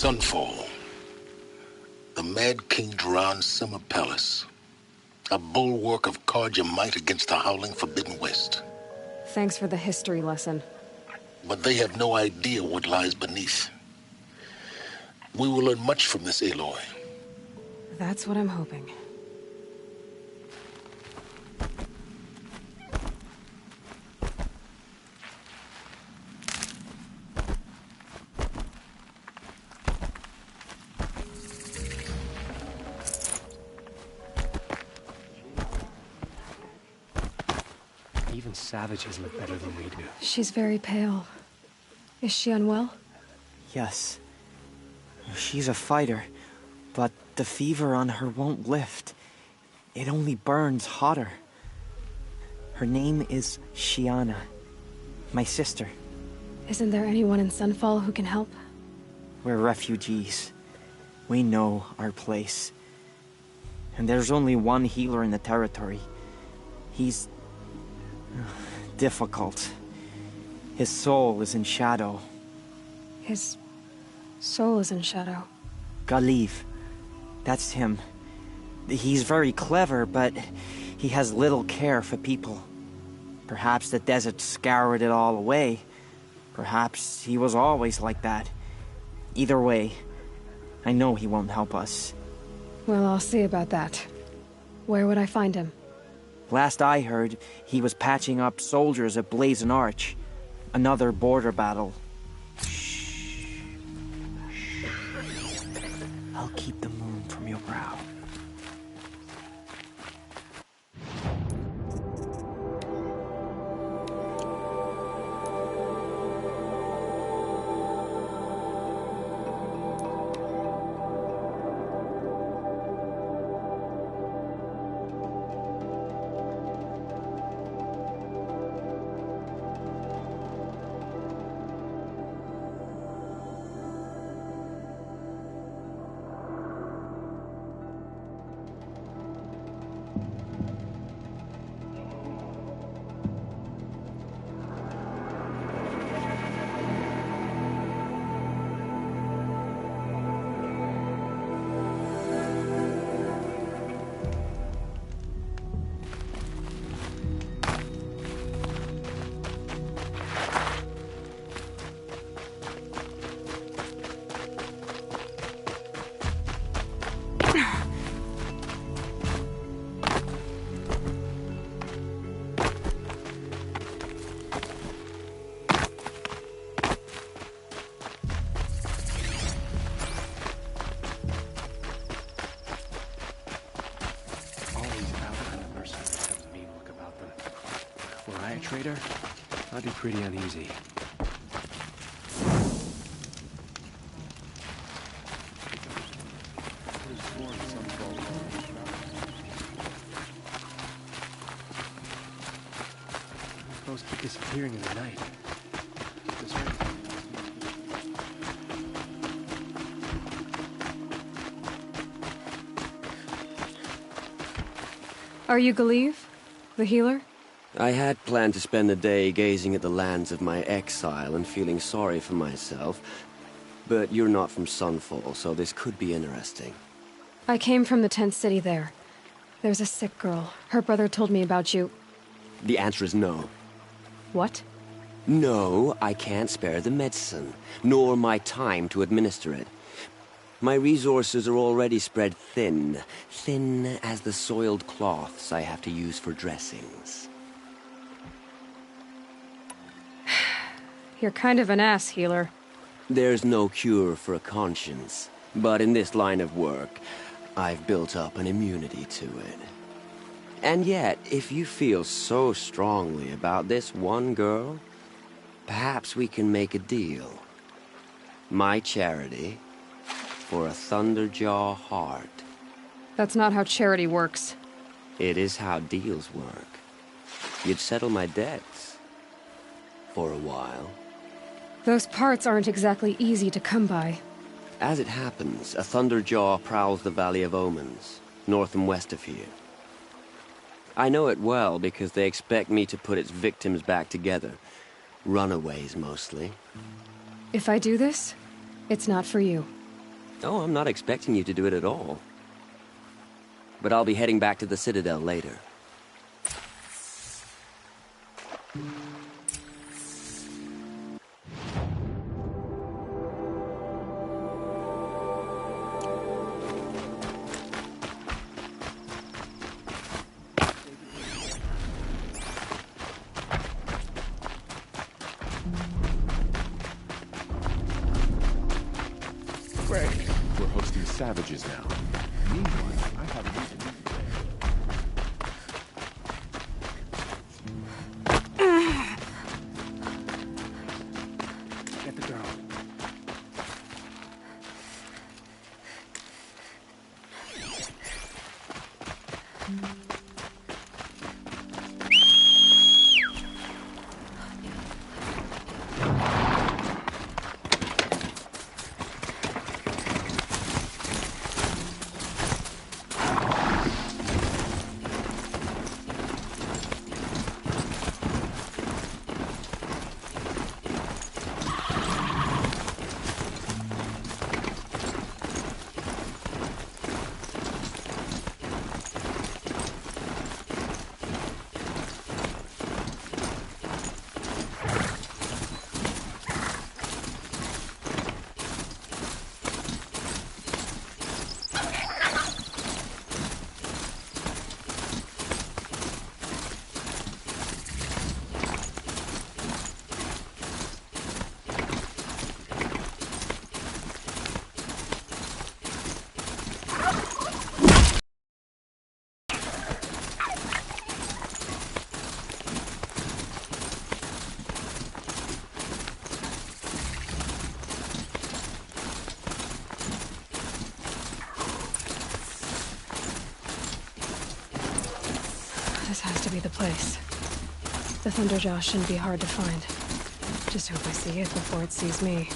Sunfall. The Mad King Duran's summer palace. A bulwark of Carja might against the howling Forbidden West. Thanks for the history lesson. But they have no idea what lies beneath. We will learn much from this Aloy. That's what I'm hoping. Even savages look better than we do. She's very pale. Is she unwell? Yes. She's a fighter, but the fever on her won't lift. It only burns hotter. Her name is Shiana, my sister. Isn't there anyone in Sunfall who can help? We're refugees. We know our place. And there's only one healer in the territory. He's difficult. His soul is in shadow. His soul is in shadow. Galiv. That's him. He's very clever, but he has little care for people. Perhaps the desert scoured it all away. Perhaps he was always like that. Either way, I know he won't help us. Well, I'll see about that. Where would I find him? Last I heard, he was patching up soldiers at Blazon Arch. Another border battle. Shh. I'll keep the moon from your brow. Trader, I'd be pretty uneasy. Supposed to be disappearing in the night. Are you Galiv, the healer? I had planned to spend the day gazing at the lands of my exile and feeling sorry for myself, but you're not from Sunfall, so this could be interesting. I came from the tent city there. There's a sick girl. Her brother told me about you. The answer is no. What? No, I can't spare the medicine, nor my time to administer it. My resources are already spread thin, thin as the soiled cloths I have to use for dressings. You're kind of an ass, healer. There's no cure for a conscience, but in this line of work, I've built up an immunity to it. And yet, if you feel so strongly about this one girl, perhaps we can make a deal. My charity for a Thunderjaw heart. That's not how charity works. It is how deals work. You'd settle my debts. For a while. Those parts aren't exactly easy to come by. As it happens, a Thunderjaw prowls the Valley of Omens, north and west of here. I know it well because they expect me to put its victims back together. Runaways, mostly. If I do this, it's not for you. Oh, I'm not expecting you to do it at all. But I'll be heading back to the Citadel later. Great. We're hosting savages now. Meanwhile, I have a reason to Get the girl. This has to be the place. The Thunderjaw shouldn't be hard to find. Just hope I see it before it sees me.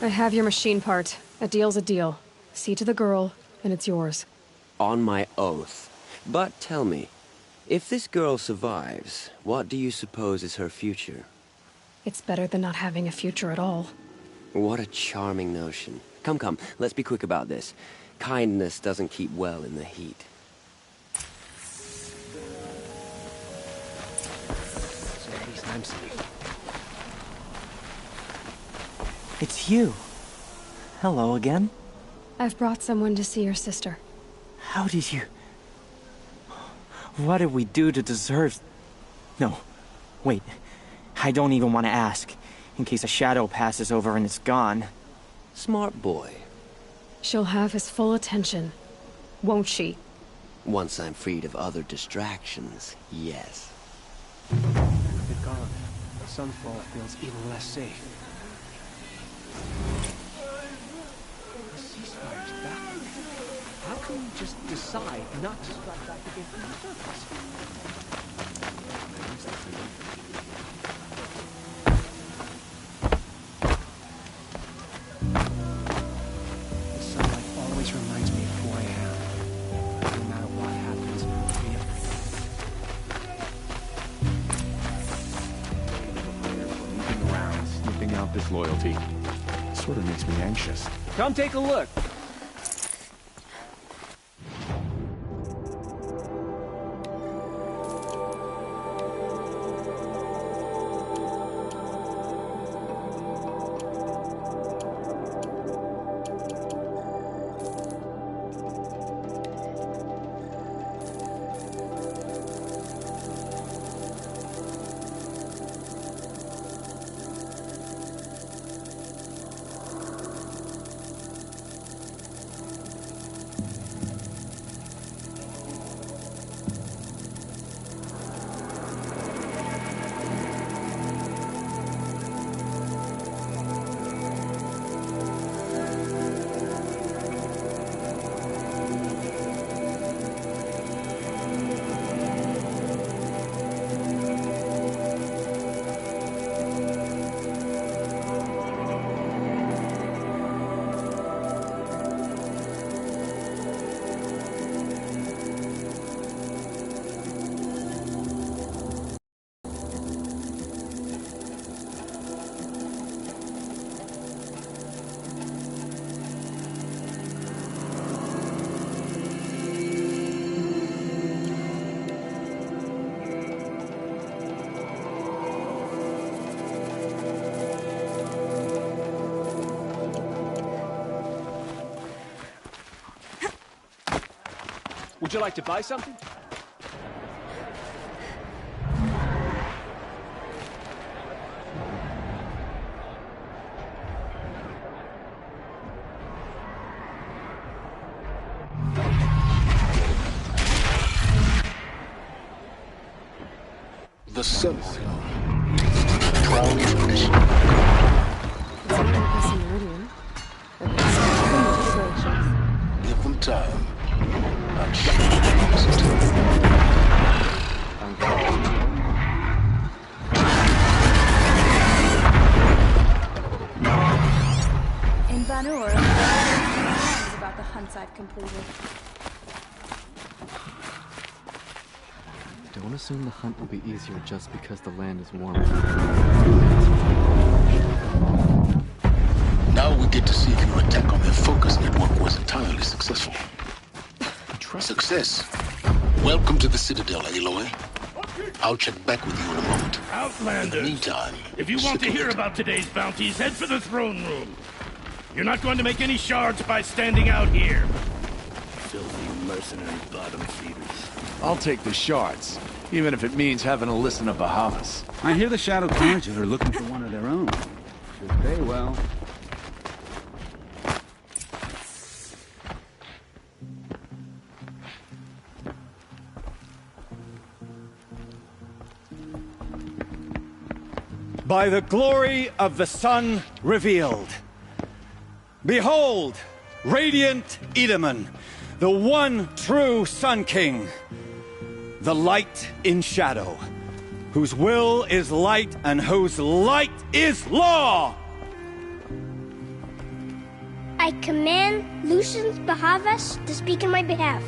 I have your machine part. A deal's a deal. See to the girl, and it's yours. On my oath. But tell me, if this girl survives, what do you suppose is her future? It's better than not having a future at all. What a charming notion. Come, come, let's be quick about this. Kindness doesn't keep well in the heat. So at least I'm safe. It's you. Hello again. I've brought someone to see your sister. How did you... What did we do to deserve... No, wait. I don't even want to ask, in case a shadow passes over and it's gone. Smart boy. She'll have his full attention, won't she? Once I'm freed of other distractions, yes. They're gone. Sunfall feels even less safe. The ceasefire's back. How can you just decide not to strike back against the surface? The sunlight always reminds me of who I am. No matter what happens, Moving around, sniffing out disloyalty. Sort of makes me anxious. come take a look. Would you like to buy something? The sun. Drowned tradition. It's not like us in Meridian. But it's still integrations. Give them time. I'm sure they'll use it. In Banur, is about the hunts I've completed. Don't assume the hunt will be easier just because the land is warmer. Now we get to see if your attack on their focus network was entirely successful. Success. Welcome to the Citadel, Aloy. I'll check back with you in a moment. In the Outlanders, meantime, if you want to hear circulate. about today's bounties, head for the throne room. You're not going to make any shards by standing out here. Filthy mercenary bottom feeders. I'll take the shards, even if it means having to listen to Bahavas. I hear the Shadow Carnage are looking for one of their own. Should pay well. By the glory of the sun revealed. Behold, radiant Edaman, the one true Sun King, the light in shadow, whose will is light and whose light is law. I command Lucius Bahavas to speak in my behalf.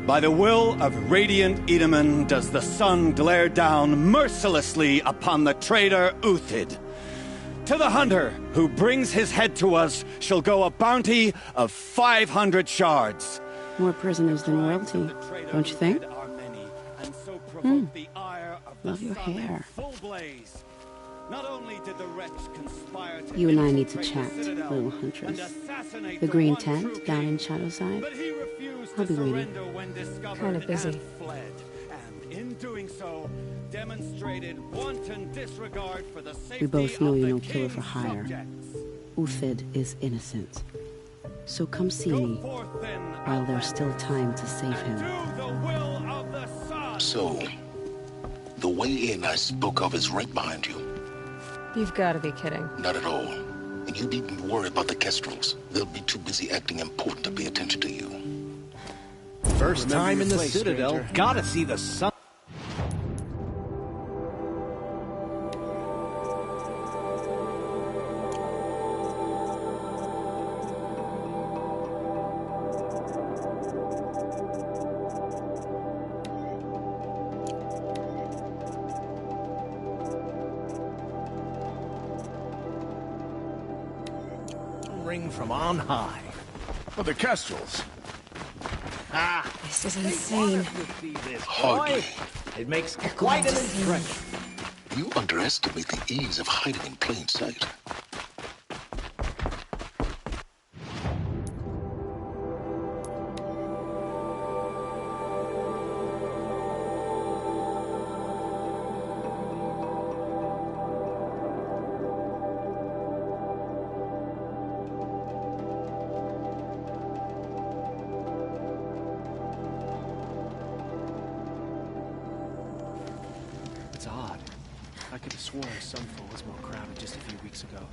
By the will of Radiant Edaman does the sun glare down mercilessly upon the traitor Uthid. To the hunter who brings his head to us shall go a bounty of 500 shards. More prisoners than royalty, don't you think? Love your hair. Not only did the wretch conspire to You and I need to chat, little huntress. The green tent down in Shadowside. I'll be waiting. Kind of busy. And in doing so, demonstrated wanton disregard for the safety We both know of you're the no killer king's for hire. subjects. Uthid is innocent. So come see me while there's still time to save him. So, the way in I spoke of is right behind you. You've got to be kidding. Not at all. And you needn't worry about the Kestrels. They'll be too busy acting important to pay attention to you. First Remember time your in the place, Citadel. stranger. Gotta see the sun. Ring from on high. Oh, the Kestrels. Ah, This is insane. Hardly. It makes quite an impression. You underestimate the ease of hiding in plain sight. It's odd. I could have sworn Sunfall was more crowded just a few weeks ago.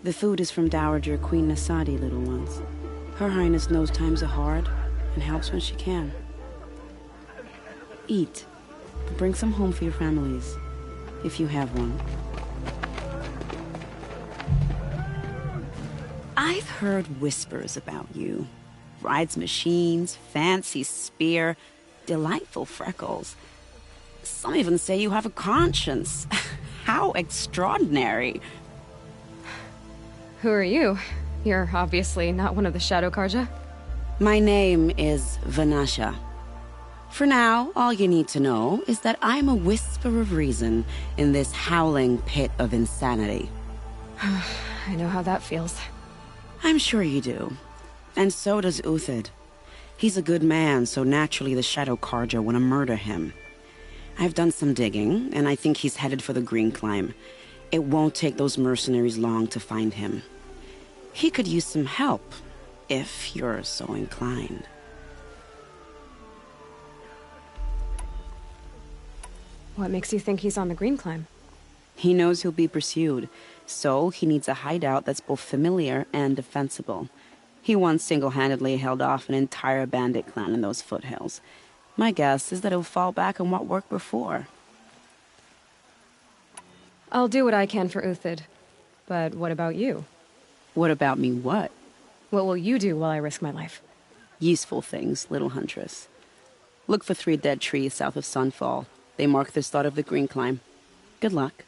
The food is from Dowager Queen Nasadi, little ones. Her Highness knows times are hard and helps when she can. Eat. Bring some home for your families, if you have one. I've heard whispers about you. Rides machines, fancy spear, delightful freckles. Some even say you have a conscience. How extraordinary. Who are you? You're obviously not one of the Shadow Karja. My name is Vanasha. For now, all you need to know is that I'm a whisper of reason in this howling pit of insanity. I know how that feels. I'm sure you do. And so does Uthid. He's a good man, so naturally the Shadow Karja want to murder him. I've done some digging, and I think he's headed for the Green Climb. It won't take those mercenaries long to find him. He could use some help, if you're so inclined. What makes you think he's on the Green Climb? He knows he'll be pursued, so he needs a hideout that's both familiar and defensible. He once single-handedly held off an entire bandit clan in those foothills. My guess is that he'll fall back on what worked before. I'll do what I can for Uthid. But what about you? What about me what? What will you do while I risk my life? Useful things, little huntress. Look for 3 dead trees south of Sunfall. They mark the start of the Green Climb. Good luck.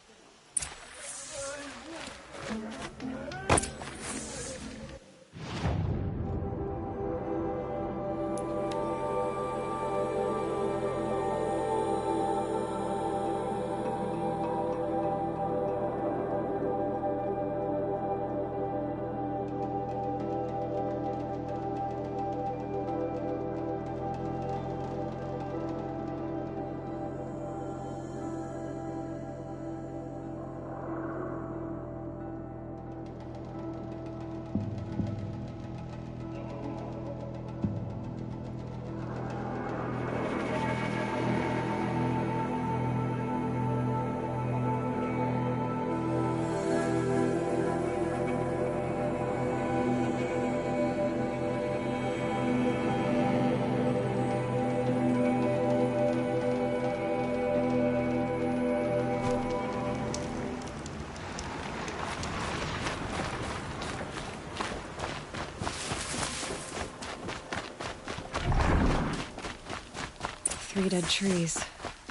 3 dead trees,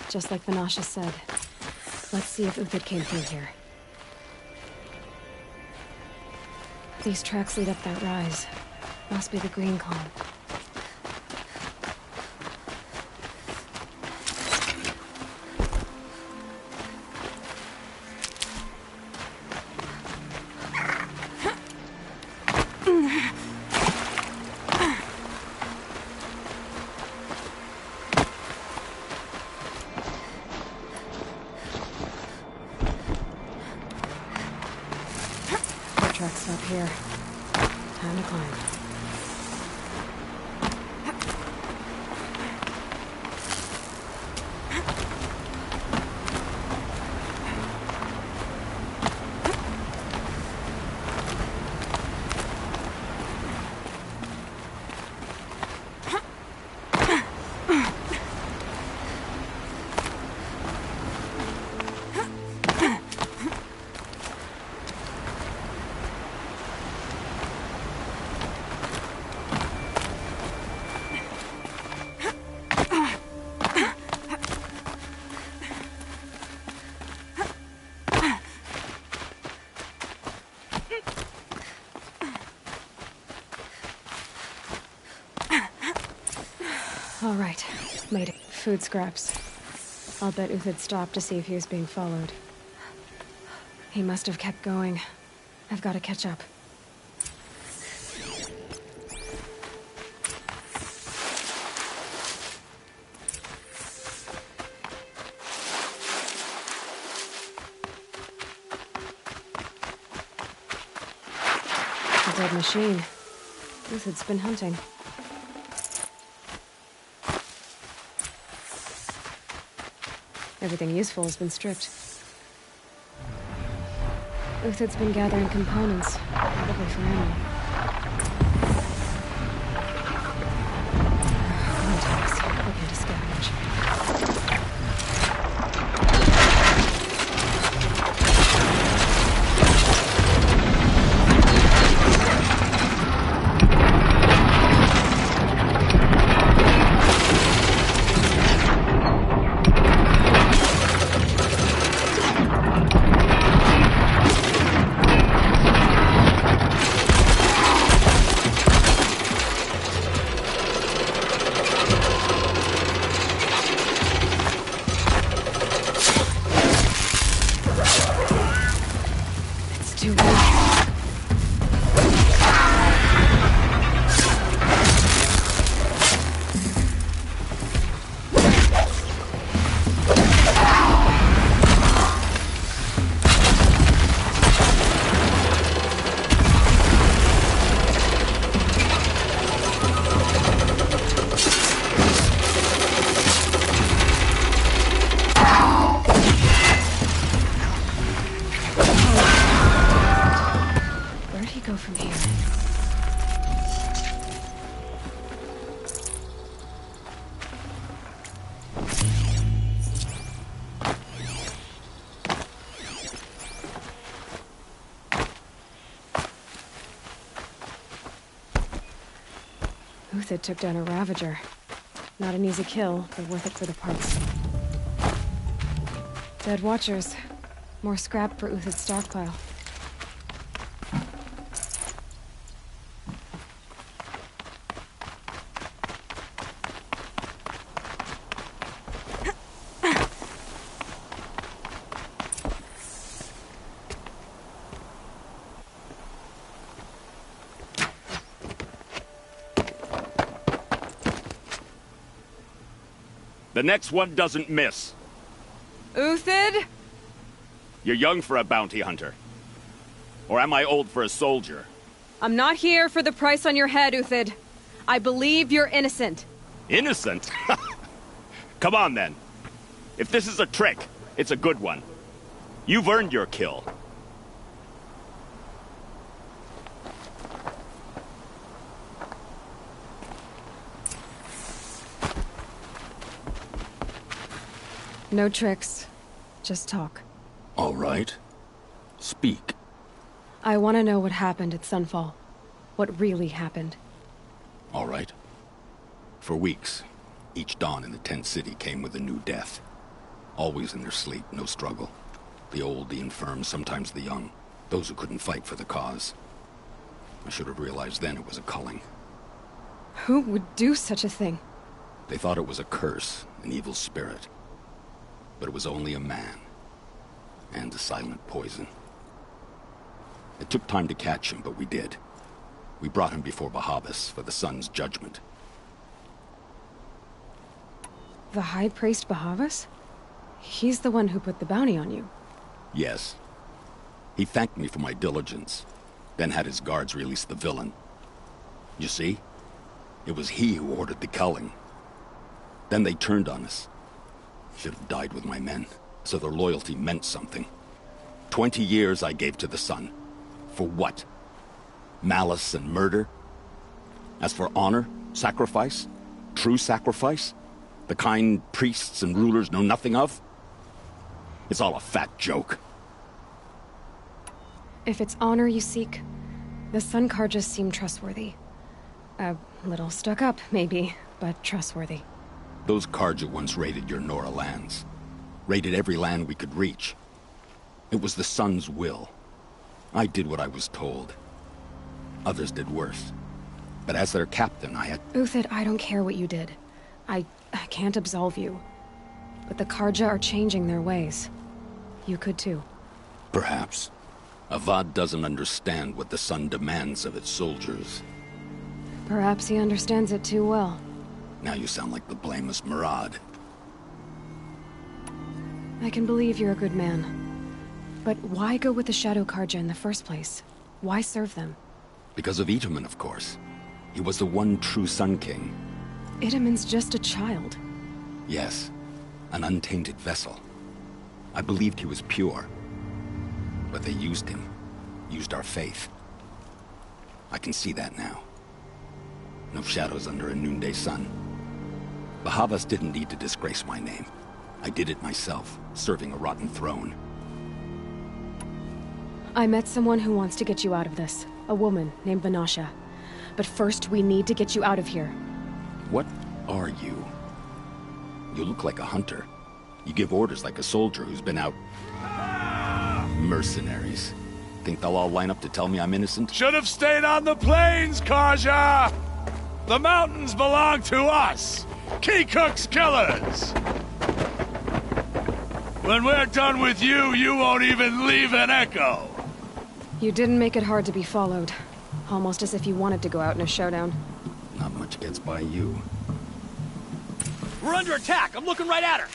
just like Vanasha said. Let's see if Uthid came through here. These tracks lead up that rise. Must be the green column. Tracks stop here. Time to climb. All right, made it. Food scraps. I'll bet Uthid stopped to see if he was being followed. He must have kept going. I've got to catch up. A dead machine. Uthid's been hunting. Everything useful has been stripped. Uthid's been gathering components, probably for ammo. Come on, Thomas. We're going to scavenge. Uthid took down a Ravager. Not an easy kill, but worth it for the parts. Dead Watchers. More scrap for Uthid's stockpile. The next one doesn't miss. Uthid? You're young for a bounty hunter. Or am I old for a soldier? I'm not here for the price on your head, Uthid. I believe you're innocent. Innocent? Come on, then. If this is a trick, it's a good one. You've earned your kill. No tricks. Just talk. All right. Speak. I want to know what happened at Sunfall. What really happened. All right. For weeks, Each dawn in the tent city came with a new death. Always in their sleep, no struggle. The old, the infirm, sometimes the young. Those who couldn't fight for the cause. I should have realized then it was a culling. Who would do such a thing? They thought it was a curse, an evil spirit. But it was only a man. And a silent poison. It took time to catch him, but we did. We brought him before Bahavas for the sun's judgment. The High Priest Bahavas? He's the one who put the bounty on you. Yes. He thanked me for my diligence, then had his guards release the villain. You see? It was he who ordered the culling. Then they turned on us. Should have died with my men, so their loyalty meant something. 20 years I gave to the sun. For what? Malice and murder? As for honor, sacrifice, true sacrifice, the kind priests and rulers know nothing of? It's all a fat joke. If it's honor you seek, the Sun Karjas seem trustworthy. A little stuck up, maybe, but trustworthy. Those Karja once raided your Nora lands. Raided every land we could reach. It was the Sun's will. I did what I was told. Others did worse. But as their captain, I had... Uthid, I don't care what you did. I can't absolve you. But the Karja are changing their ways. You could too. Perhaps. Avad doesn't understand what the Sun demands of its soldiers. Perhaps he understands it too well. Now you sound like the blameless Murad. I can believe you're a good man. But why go with the Shadow Karja in the first place? Why serve them? Because of Itaman, of course. He was the one true Sun King. Itaman's just a child. Yes, an untainted vessel. I believed he was pure. But they used him. Used our faith. I can see that now. No shadows under a noonday sun. Bahavas didn't need to disgrace my name. I did it myself, serving a rotten throne. I met someone who wants to get you out of this. A woman named Vanasha. But first, we need to get you out of here. What are you? You look like a hunter. You give orders like a soldier who's been out... Mercenaries. Think they'll all line up to tell me I'm innocent? Should have stayed on the plains, Kaja! The mountains belong to us! Kikuk's killers! When we're done with you, you won't even leave an echo! You didn't make it hard to be followed. Almost as if you wanted to go out in a showdown. Not much gets by you. We're under attack! I'm looking right at her!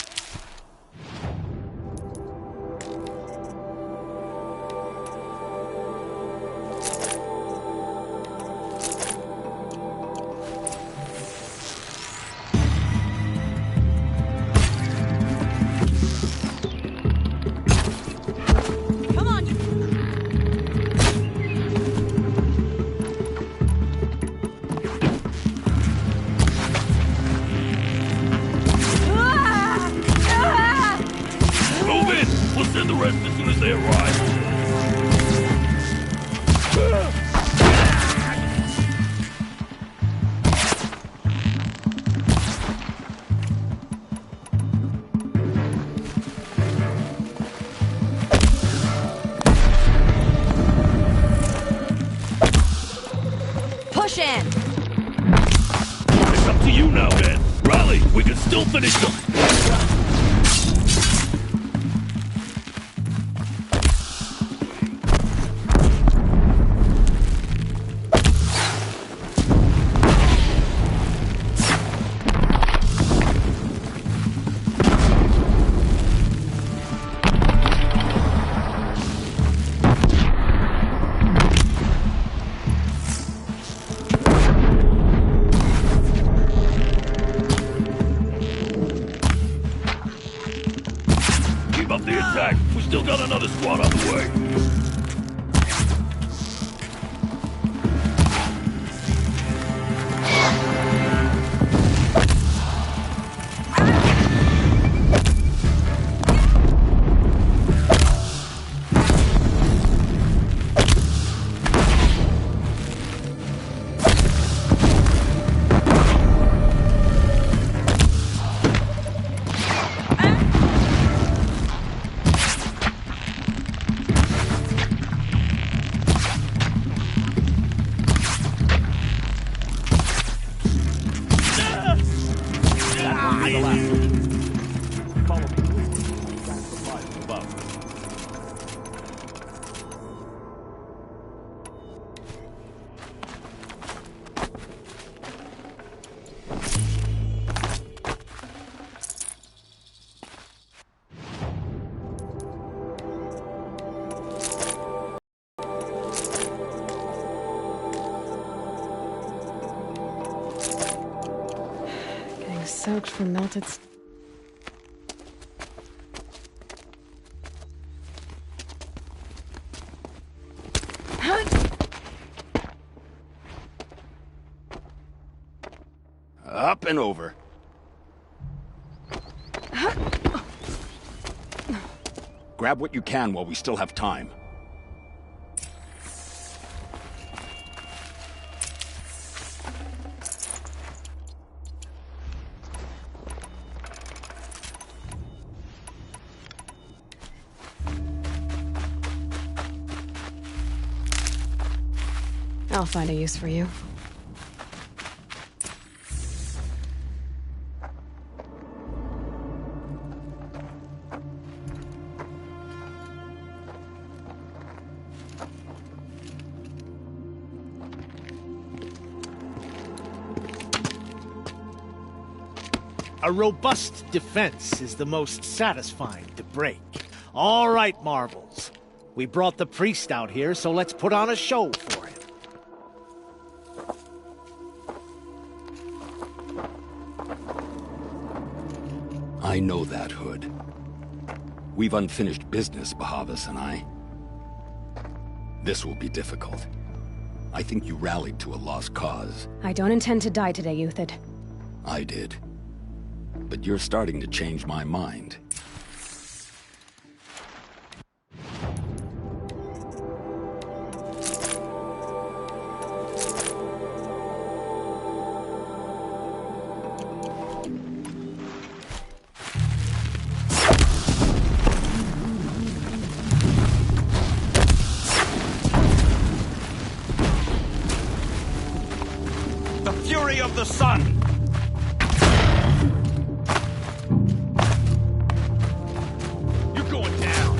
Push in! It's up to you now, Ben. Rally, we can still finish them. Still got another squad on the way. to the left. Follow me. Got supplies above. Getting soaked from melted. Up and over. Grab what you can while we still have time. I'll find a use for you. A robust defense is the most satisfying to break. All right, Marvels. We brought the priest out here, so let's put on a show for him. I know that, Hood. We've unfinished business, Bahavas and I. This will be difficult. I think you rallied to a lost cause. I don't intend to die today, Euthyd. I did. But you're starting to change my mind. The fury of the sun! You're going down!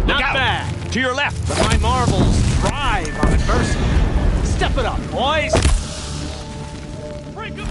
Look out! Bad. To your left! But my Marvels thrive on adversity. Step it up, boys! Break 'em!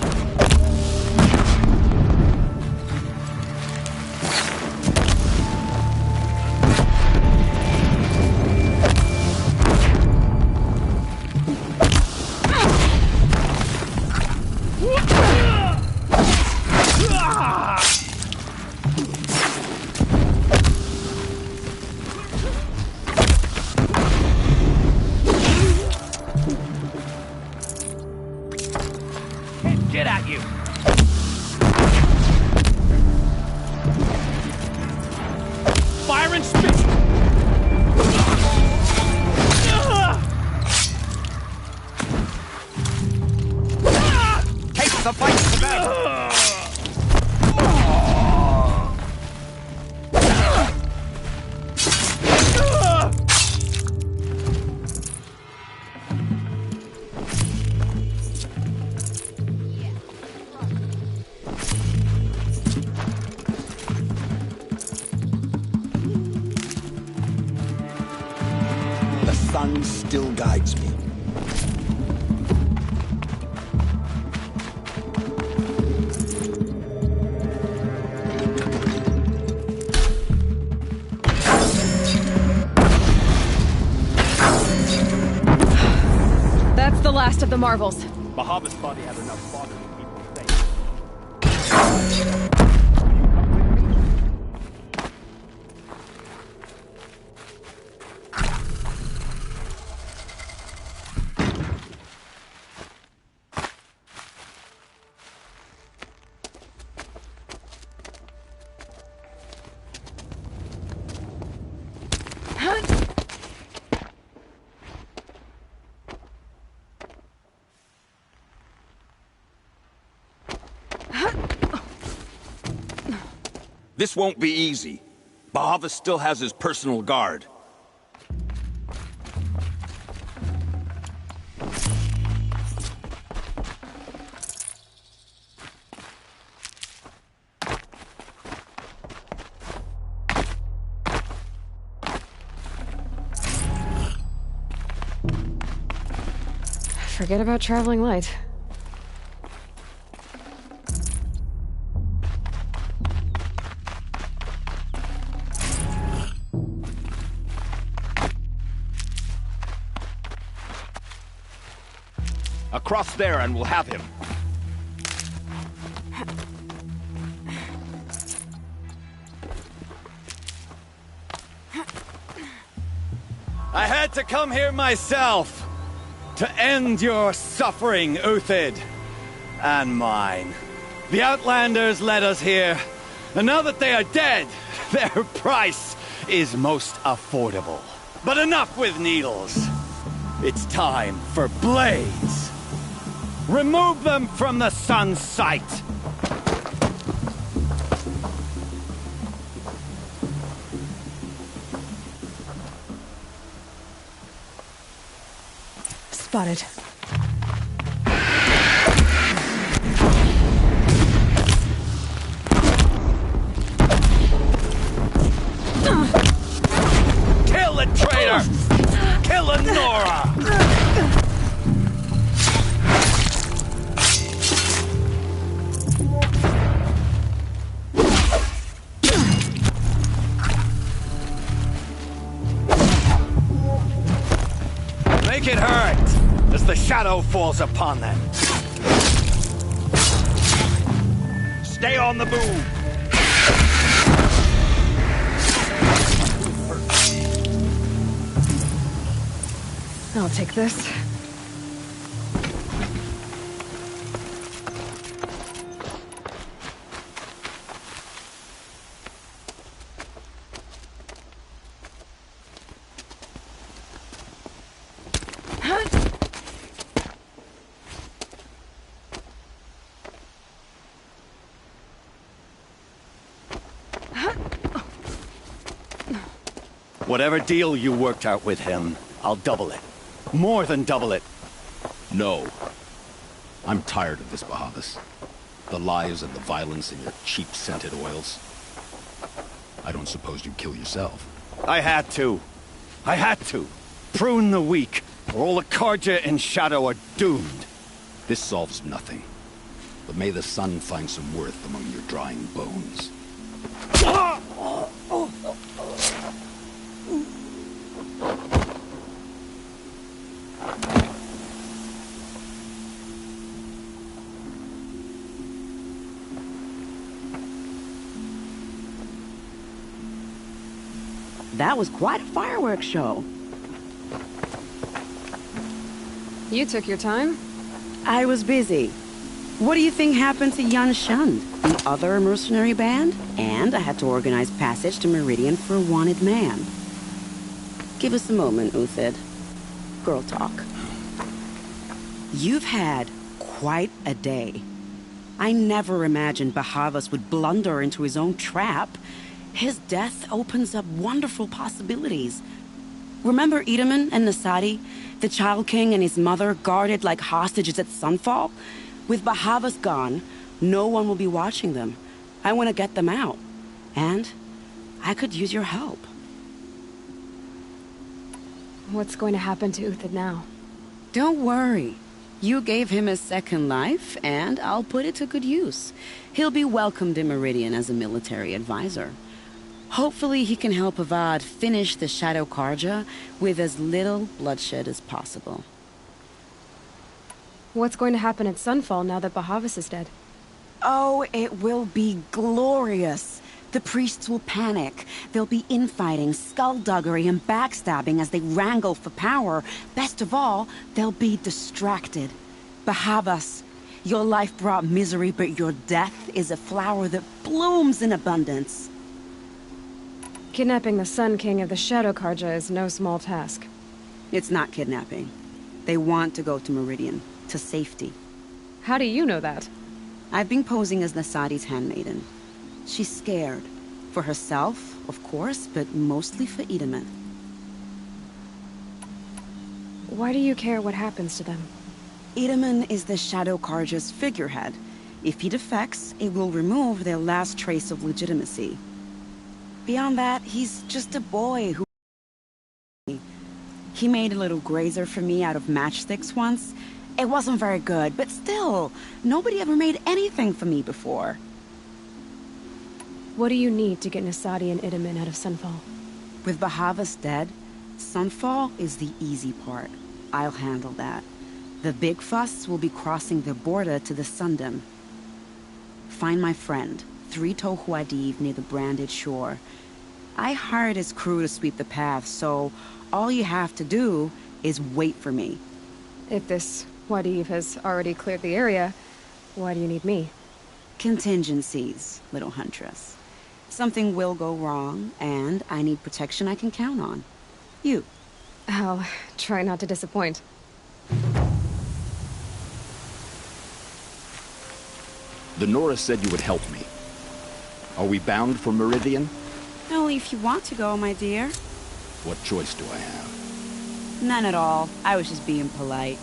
Get at you! Fire and spit! Take the fight to them! The sun still guides me. That's the last of the Marvels. Bahavas thought he had enough fodder to keep him safe. This won't be easy. Bahavas still has his personal guard. Forget about traveling light. Across there and we'll have him. I had to come here myself to end your suffering, Uthid, and mine. The Outlanders led us here, and now that they are dead, their price is most affordable. But enough with needles. It's time for blades. Remove them from the sun's sight. Spotted. Kill the traitor! Kill Nora! Make it hurt as the shadow falls upon them. Stay on the move! I'll take this. Whatever deal you worked out with him, I'll double it. More than double it. No. I'm tired of this, Bahavas. The lies and the violence and your cheap-scented oils. I don't suppose you'd kill yourself. I had to. I had to. Prune the weak, or all the Karja in Shadow are doomed. This solves nothing. But may the sun find some worth among your drying bones. That was quite a fireworks show. You took your time? I was busy. What do you think happened to Yan Shund, the other mercenary band? And I had to organize passage to Meridian for a wanted man. Give us a moment, Uthid. Girl talk. You've had quite a day. I never imagined Bahavas would blunder into his own trap. His death opens up wonderful possibilities. Remember Edaman and Nasadi? The Child King and his mother guarded like hostages at Sunfall? With Bahavas gone, no one will be watching them. I want to get them out. And I could use your help. What's going to happen to Uthid now? Don't worry. You gave him a second life, and I'll put it to good use. He'll be welcomed in Meridian as a military advisor. Hopefully he can help Avad finish the Shadow Karja with as little bloodshed as possible. What's going to happen at Sunfall now that Bahavas is dead? Oh, it will be glorious. The priests will panic. There'll be infighting, skullduggery, and backstabbing as they wrangle for power. Best of all, they'll be distracted. Bahavas, your life brought misery, but your death is a flower that blooms in abundance. Kidnapping the Sun King of the Shadow Karja is no small task. It's not kidnapping. They want to go to Meridian, to safety. How do you know that? I've been posing as Nasadi's handmaiden. She's scared. For herself, of course, but mostly for Itamen. Why do you care what happens to them? Itamen is the Shadow Carja's figurehead. If he defects, it will remove their last trace of legitimacy. Beyond that, he's just a boy who... He made a little grazer for me out of matchsticks once. It wasn't very good, but still, nobody ever made anything for me before. What do you need to get Nasadi and Itamen out of Sunfall? With Bahavas dead, Sunfall is the easy part. I'll handle that. The big fuss will be crossing the border to the Sundom. Find my friend, 3 Tohuadiv near the branded shore. I hired his crew to sweep the path, so all you have to do is wait for me. If this Wadiv has already cleared the area, why do you need me? Contingencies, little huntress. Something will go wrong, and I need protection I can count on. You. I'll try not to disappoint. The Nora said you would help me. Are we bound for Meridian? Only if you want to go, my dear. What choice do I have? None at all. I was just being polite.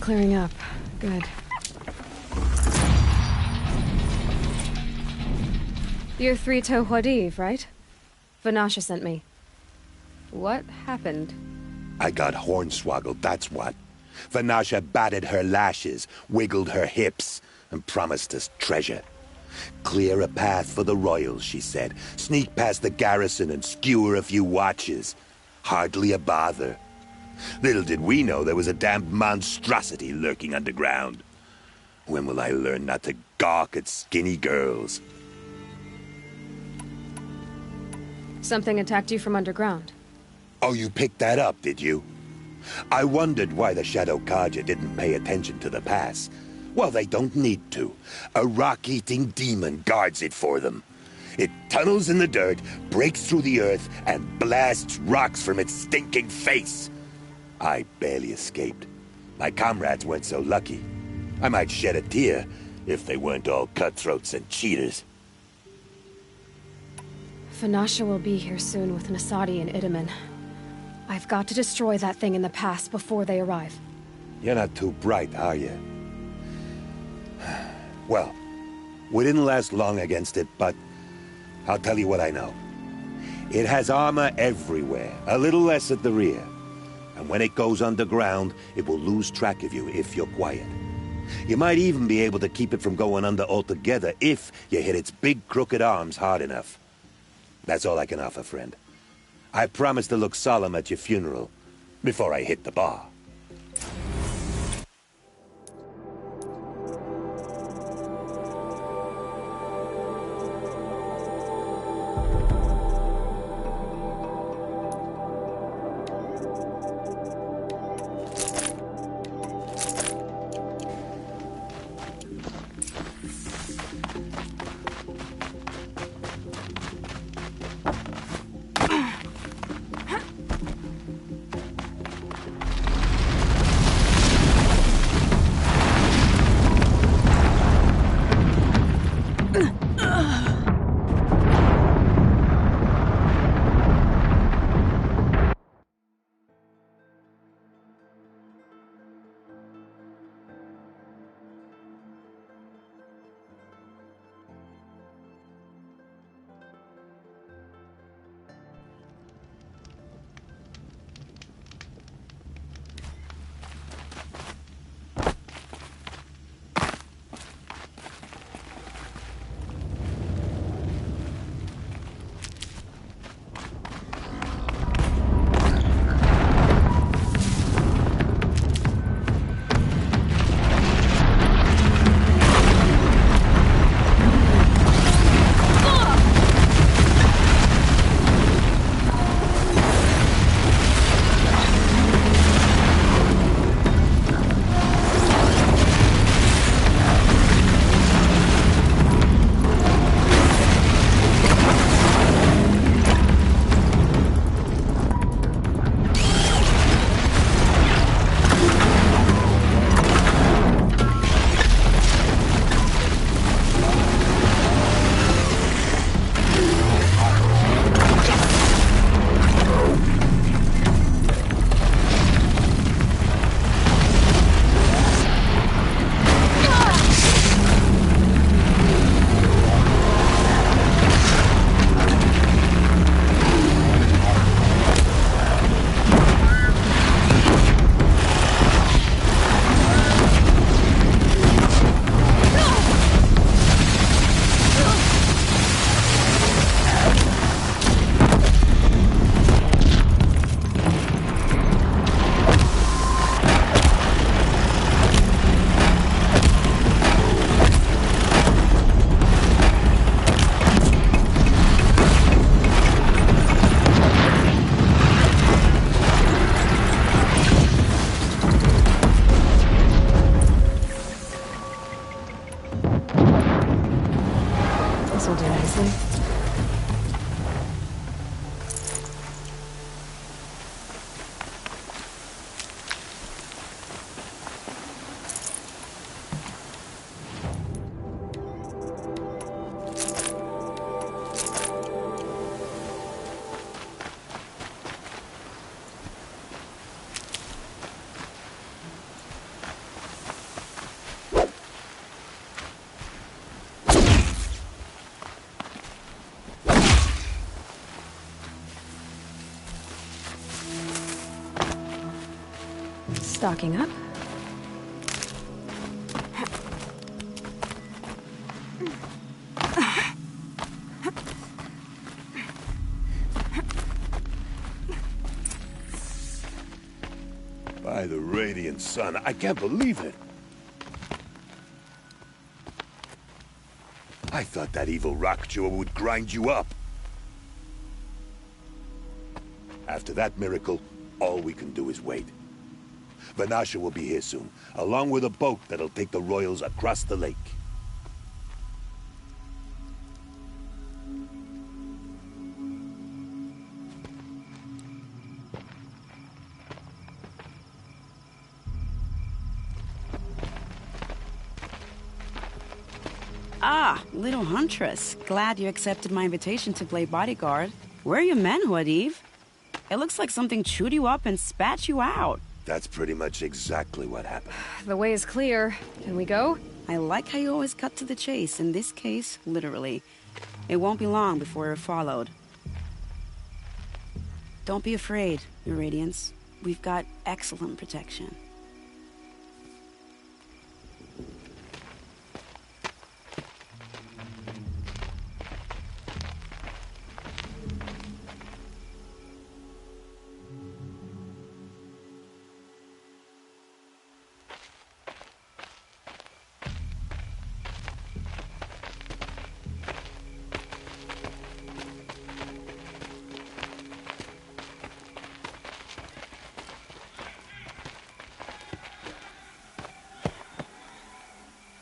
Clearing up. Good. You're 3 Tohuadiv, right? Vanasha sent me. What happened? I got hornswoggled, that's what. Vanasha batted her lashes, wiggled her hips, and promised us treasure. Clear a path for the royals, she said. Sneak past the garrison and skewer a few watches. Hardly a bother. Little did we know there was a damned monstrosity lurking underground. When will I learn not to gawk at skinny girls? Something attacked you from underground. Oh, you picked that up, did you? I wondered why the Shadow Carja didn't pay attention to the pass. Well, they don't need to. A rock-eating demon guards it for them. It tunnels in the dirt, breaks through the earth, and blasts rocks from its stinking face. I barely escaped. My comrades weren't so lucky. I might shed a tear if they weren't all cutthroats and cheaters. Vanasha will be here soon with Nasadi and Itamen. I've got to destroy that thing in the pass before they arrive. You're not too bright, are you? Well, we didn't last long against it, but I'll tell you what I know. It has armor everywhere, a little less at the rear. And when it goes underground, it will lose track of you if you're quiet. You might even be able to keep it from going under altogether if you hit its big crooked arms hard enough. That's all I can offer, friend. I promise to look solemn at your funeral before I hit the bar. Stocking up. By the radiant sun, I can't believe it. I thought that evil rock jaw would grind you up. After that miracle, all we can do is wait. Vanasha will be here soon, along with a boat that'll take the royals across the lake. Ah, little huntress. Glad you accepted my invitation to play bodyguard. Where are your men, Huadiv? It looks like something chewed you up and spat you out. That's pretty much exactly what happened. The way is clear. Can we go? I like how you always cut to the chase. In this case, literally. It won't be long before we're followed. Don't be afraid, Your Radiance. We've got excellent protection.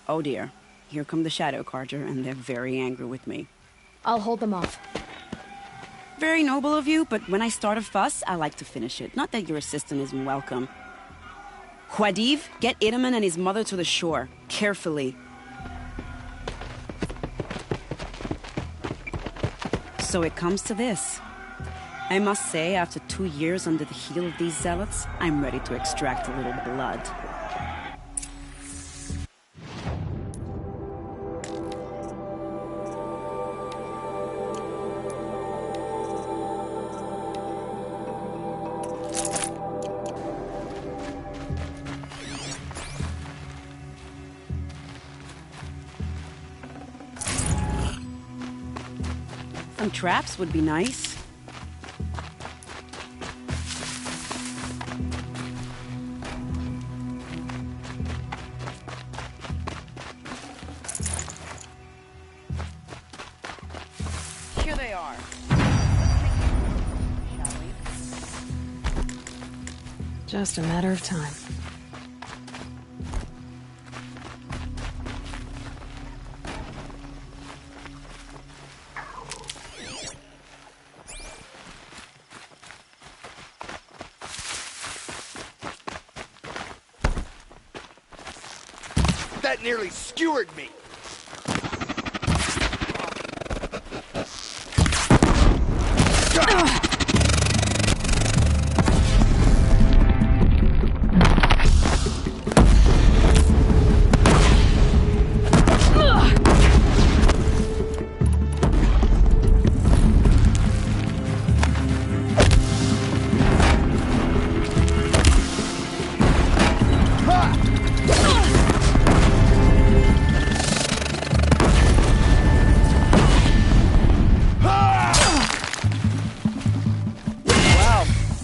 Oh dear, here come the Shadow Carja, and they're very angry with me. I'll hold them off. Very noble of you, but when I start a fuss, I like to finish it. Not that your assistant isn't welcome. Huadiv, get Itaman and his mother to the shore. Carefully. So it comes to this. I must say, after 2 years under the heel of these zealots, I'm ready to extract a little blood. Some traps would be nice. Here they are. Shall we? Just a matter of time. That nearly skewered me.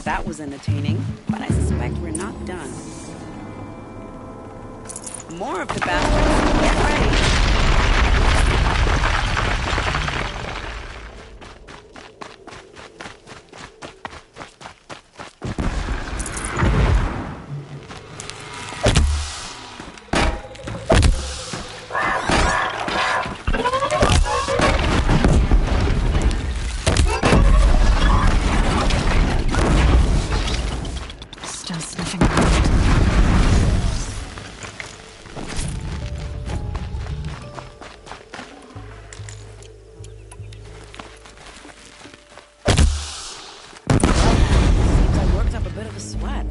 That was entertaining, but I suspect we're not done. More of the bastards. Get ready. Still sniffing around. Seems I worked up a bit of a sweat.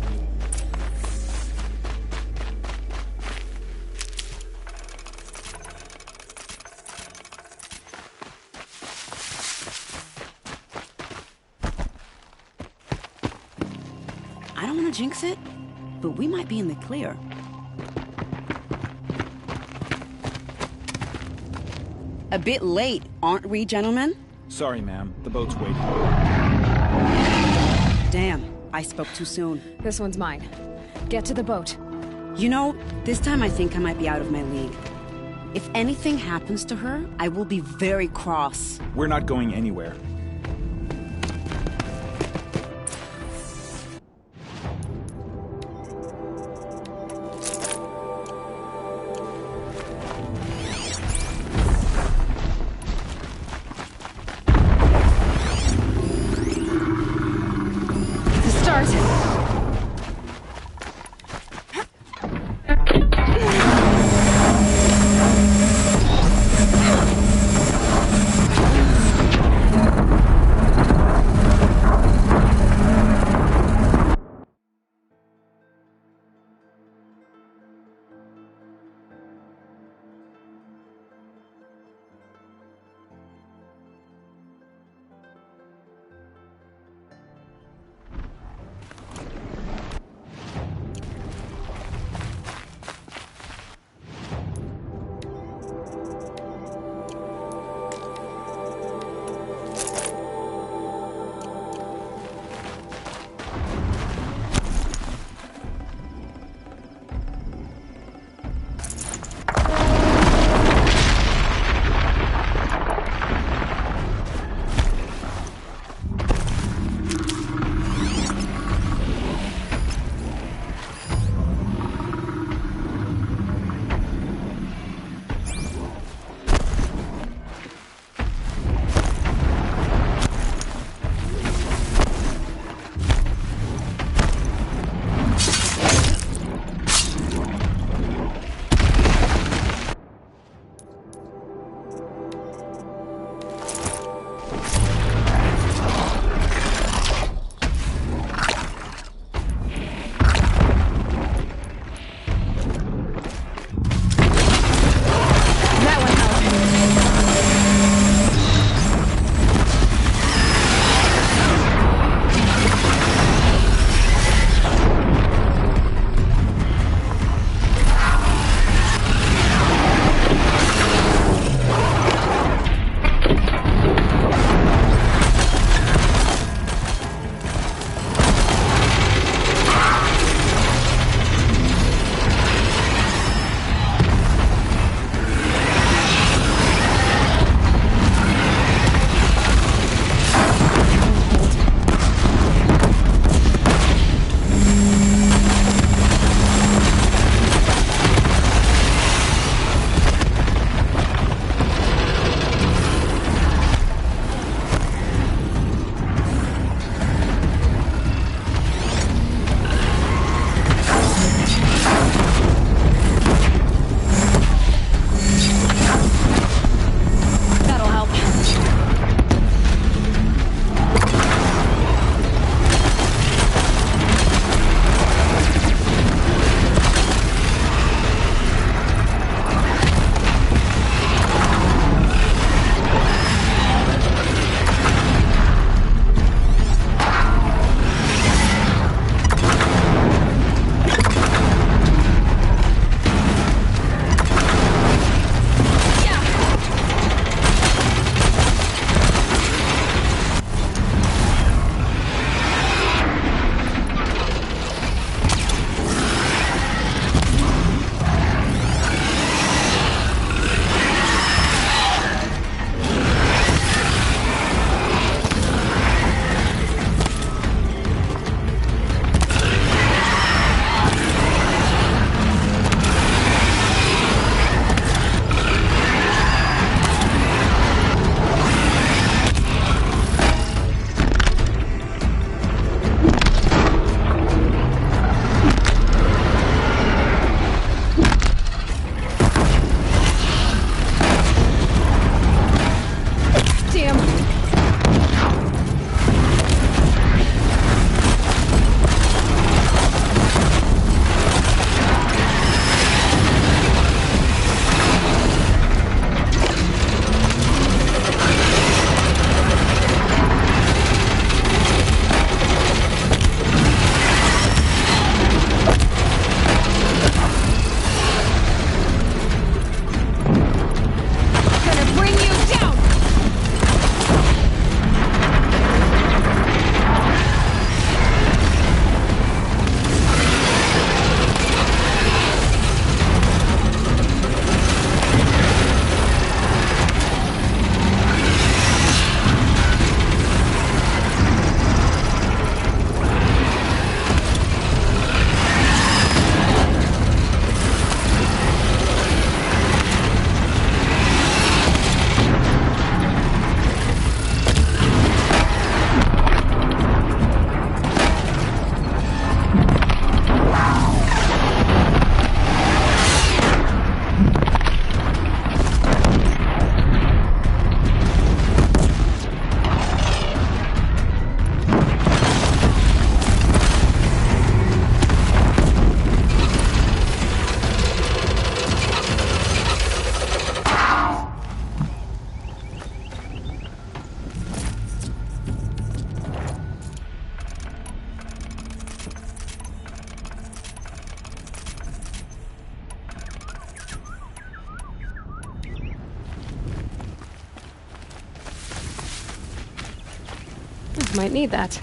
I don't want to jinx it, but we might be in the clear. A bit late, aren't we, gentlemen? Sorry, ma'am. The boat's waiting. Damn, I spoke too soon. This one's mine. Get to the boat. You know, this time I think I might be out of my league. If anything happens to her, I will be very cross. We're not going anywhere. Might need that.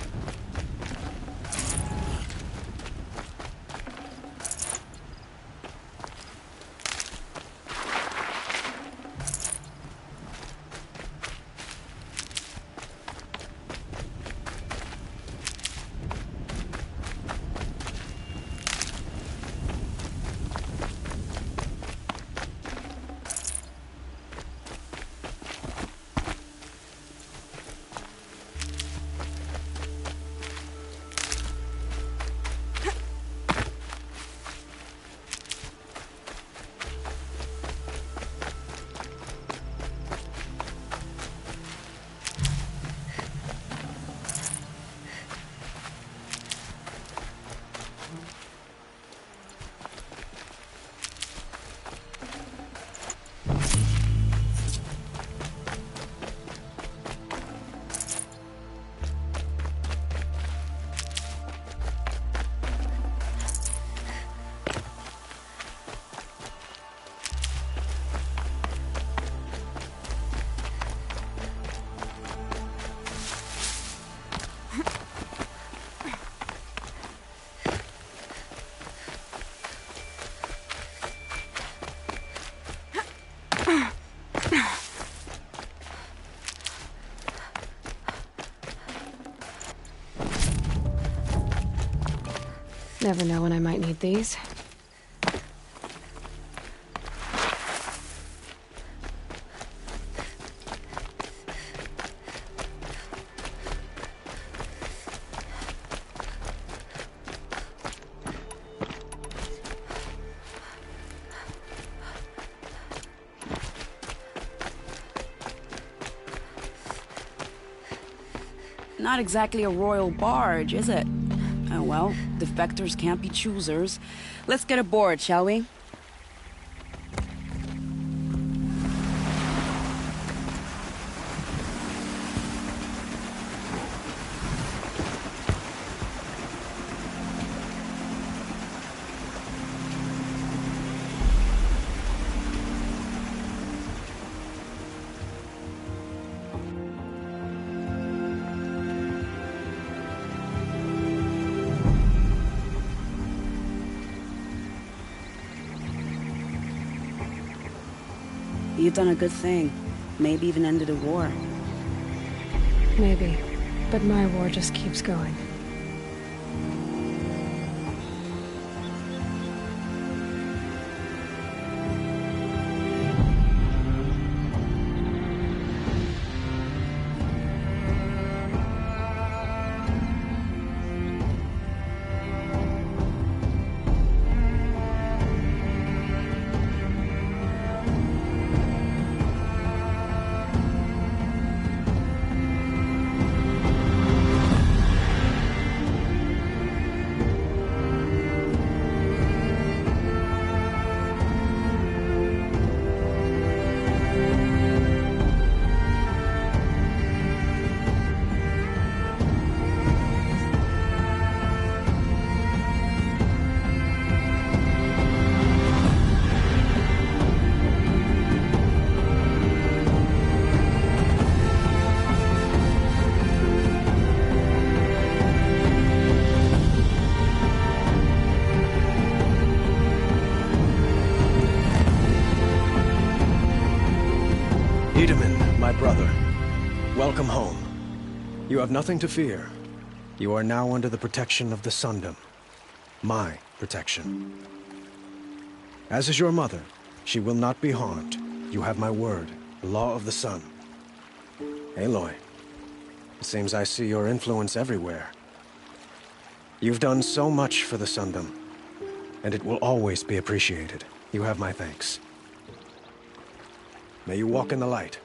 Never know when I might need these. Not exactly a royal barge, is it? Oh well, defectors can't be choosers. Let's get aboard, shall we? You've done a good thing. Maybe even ended a war. Maybe. But my war just keeps going. My brother, welcome home. You have nothing to fear. You are now under the protection of the Sundom. My protection. As is your mother, she will not be harmed. You have my word, the law of the sun. Aloy, it seems I see your influence everywhere. You've done so much for the Sundom, and it will always be appreciated. You have my thanks. May you walk in the light.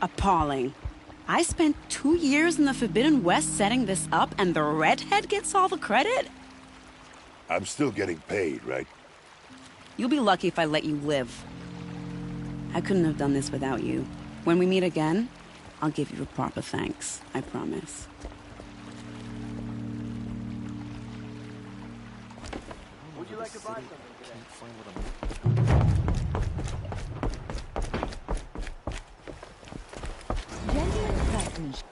Appalling. I spent 2 years in the Forbidden West setting this up, and the redhead gets all the credit? I'm still getting paid, right? You'll be lucky if I let you live. I couldn't have done this without you. When we meet again, I'll give you a proper thanks. I promise. Would you like to buy something today? explain what I'm Genuine craftsmanship.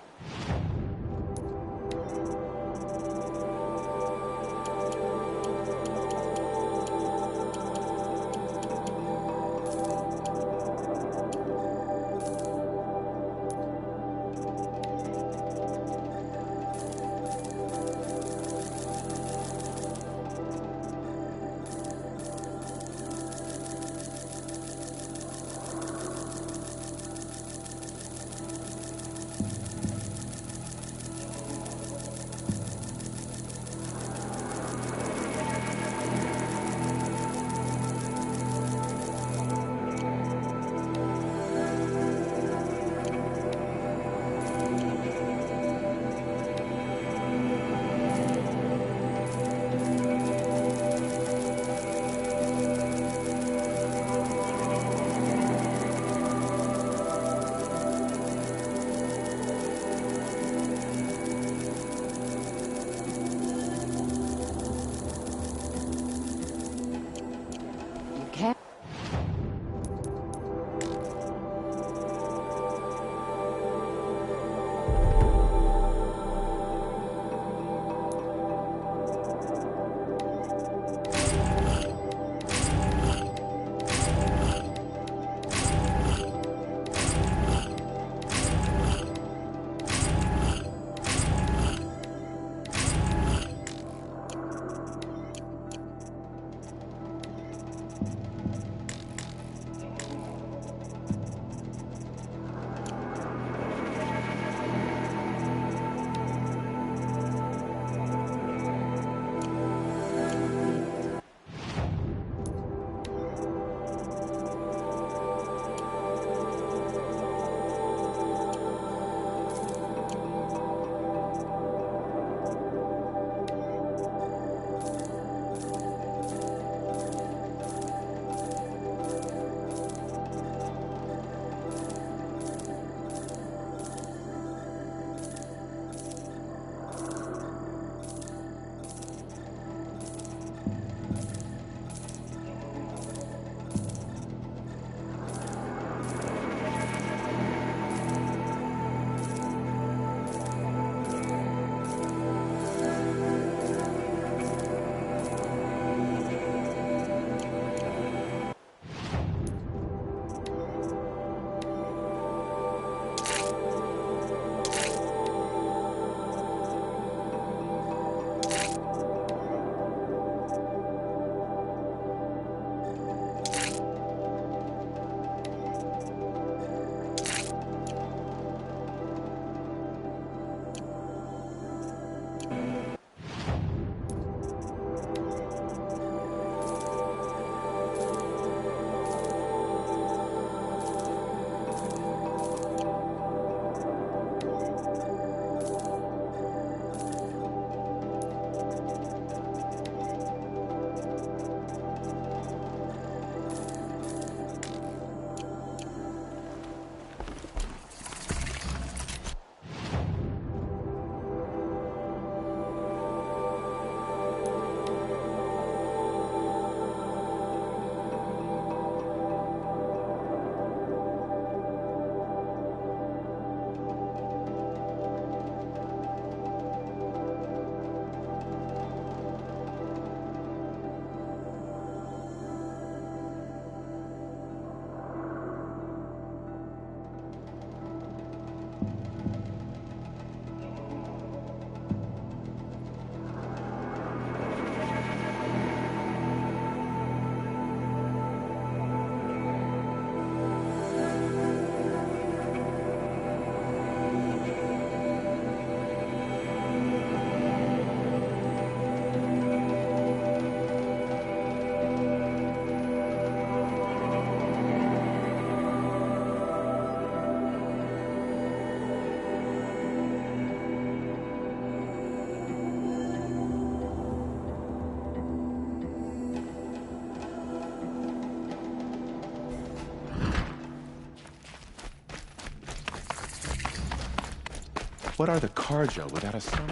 What are the Karja without a son?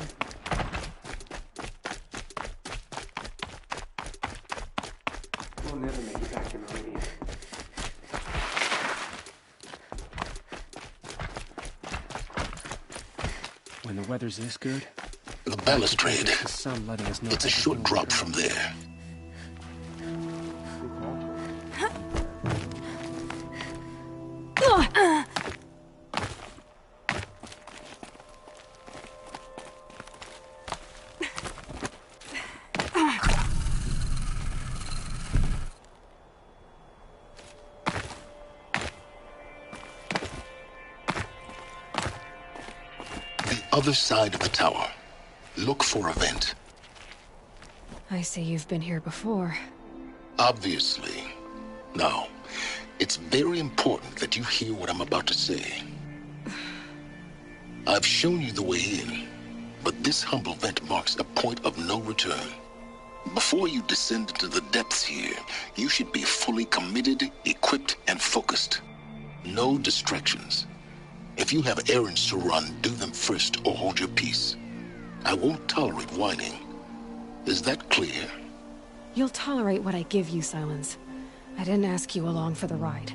We'll never When the weather's this good? The balustrade. The sun letting us know It's a short drop from there. Other side of the tower. Look for a vent. I see you've been here before. Obviously. Now, it's very important that you hear what I'm about to say. I've shown you the way in, but this humble vent marks a point of no return. Before you descend into the depths here, you should be fully committed, equipped, and focused. No distractions. If you have errands to run, do them first or hold your peace. I won't tolerate whining. Is that clear? You'll tolerate what I give you, Silence. I didn't ask you along for the ride.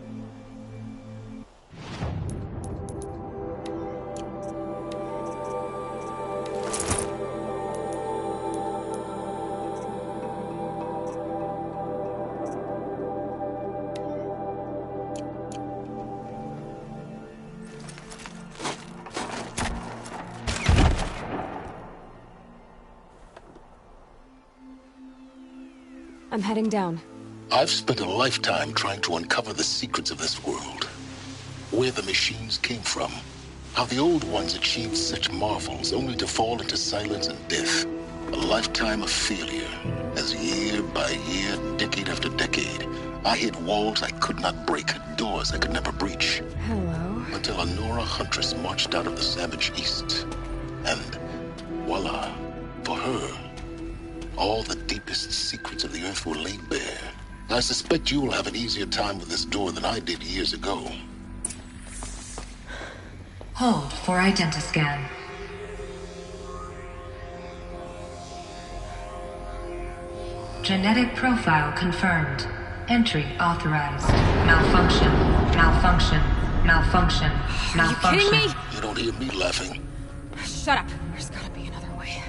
I'm heading down. I've spent a lifetime trying to uncover the secrets of this world. Where the machines came from. How the old ones achieved such marvels only to fall into silence and death. A lifetime of failure. As year by year, decade after decade, I hit walls I could not break, doors I could never breach. Hello. Until a Nora huntress marched out of the savage east. And voila, for her, all the deepest secrets of the Earth were laid bare. I suspect you will have an easier time with this door than I did years ago. Hold for identiscan. Genetic profile confirmed. Entry authorized. Malfunction. Malfunction. Malfunction. Malfunction. Are you kidding me? You don't hear me laughing. Shut up. There's gotta be another way.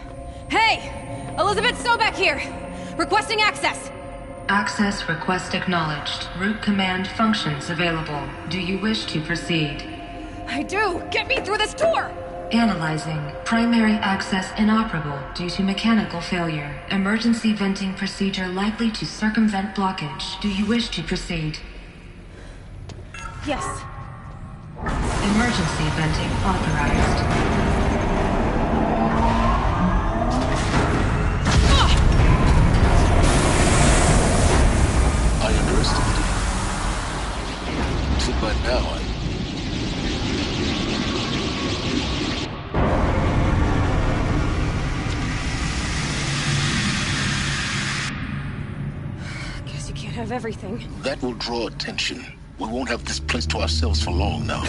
Hey! Elizabeth Sobeck here! Requesting access! Access request acknowledged. Root command functions available. Do you wish to proceed? I do! Get me through this door! Analyzing. Primary access inoperable due to mechanical failure. Emergency venting procedure likely to circumvent blockage. Do you wish to proceed? Yes. Emergency venting authorized. I underestimated you. So by now, Guess you can't have everything. that will draw attention. We won't have this place to ourselves for long now.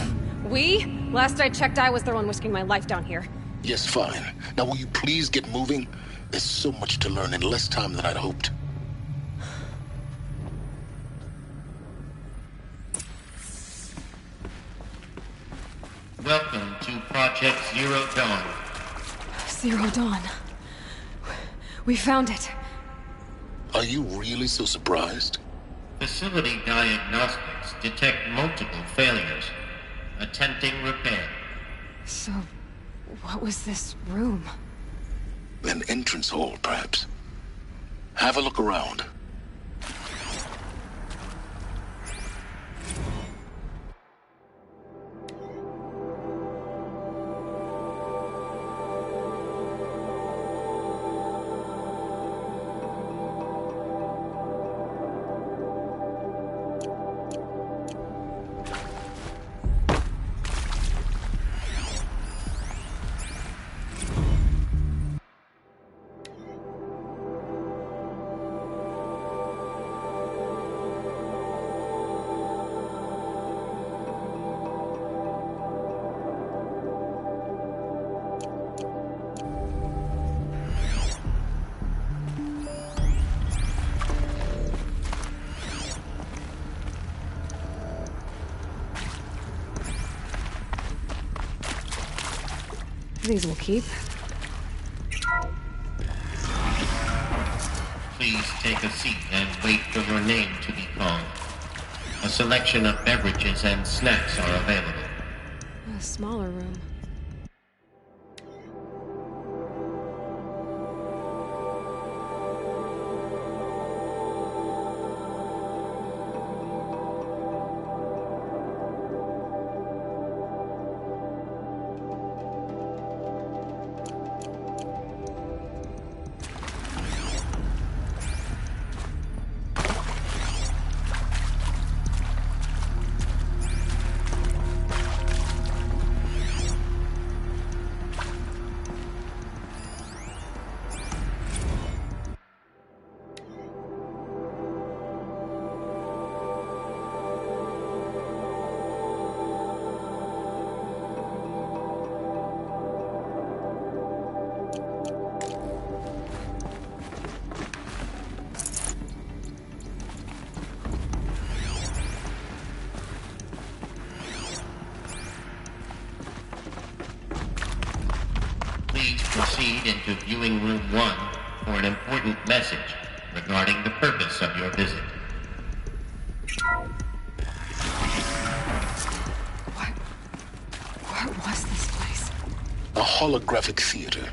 We? Last I checked, I was the one risking my life down here. Yes, fine. Now will you please get moving? There's so much to learn in less time than I'd hoped. Welcome to Project Zero Dawn. Zero Dawn. We found it. Are you really so surprised? Facility diagnostics detect multiple failures. Attempting repair. So, what was this room? An entrance hall, perhaps. Have a look around. of these will keep. Please take a seat and wait for your name to be called. A selection of beverages and snacks are available. A smaller room. Proceed into viewing room 1 for an important message regarding the purpose of your visit. What was this place? A holographic theater.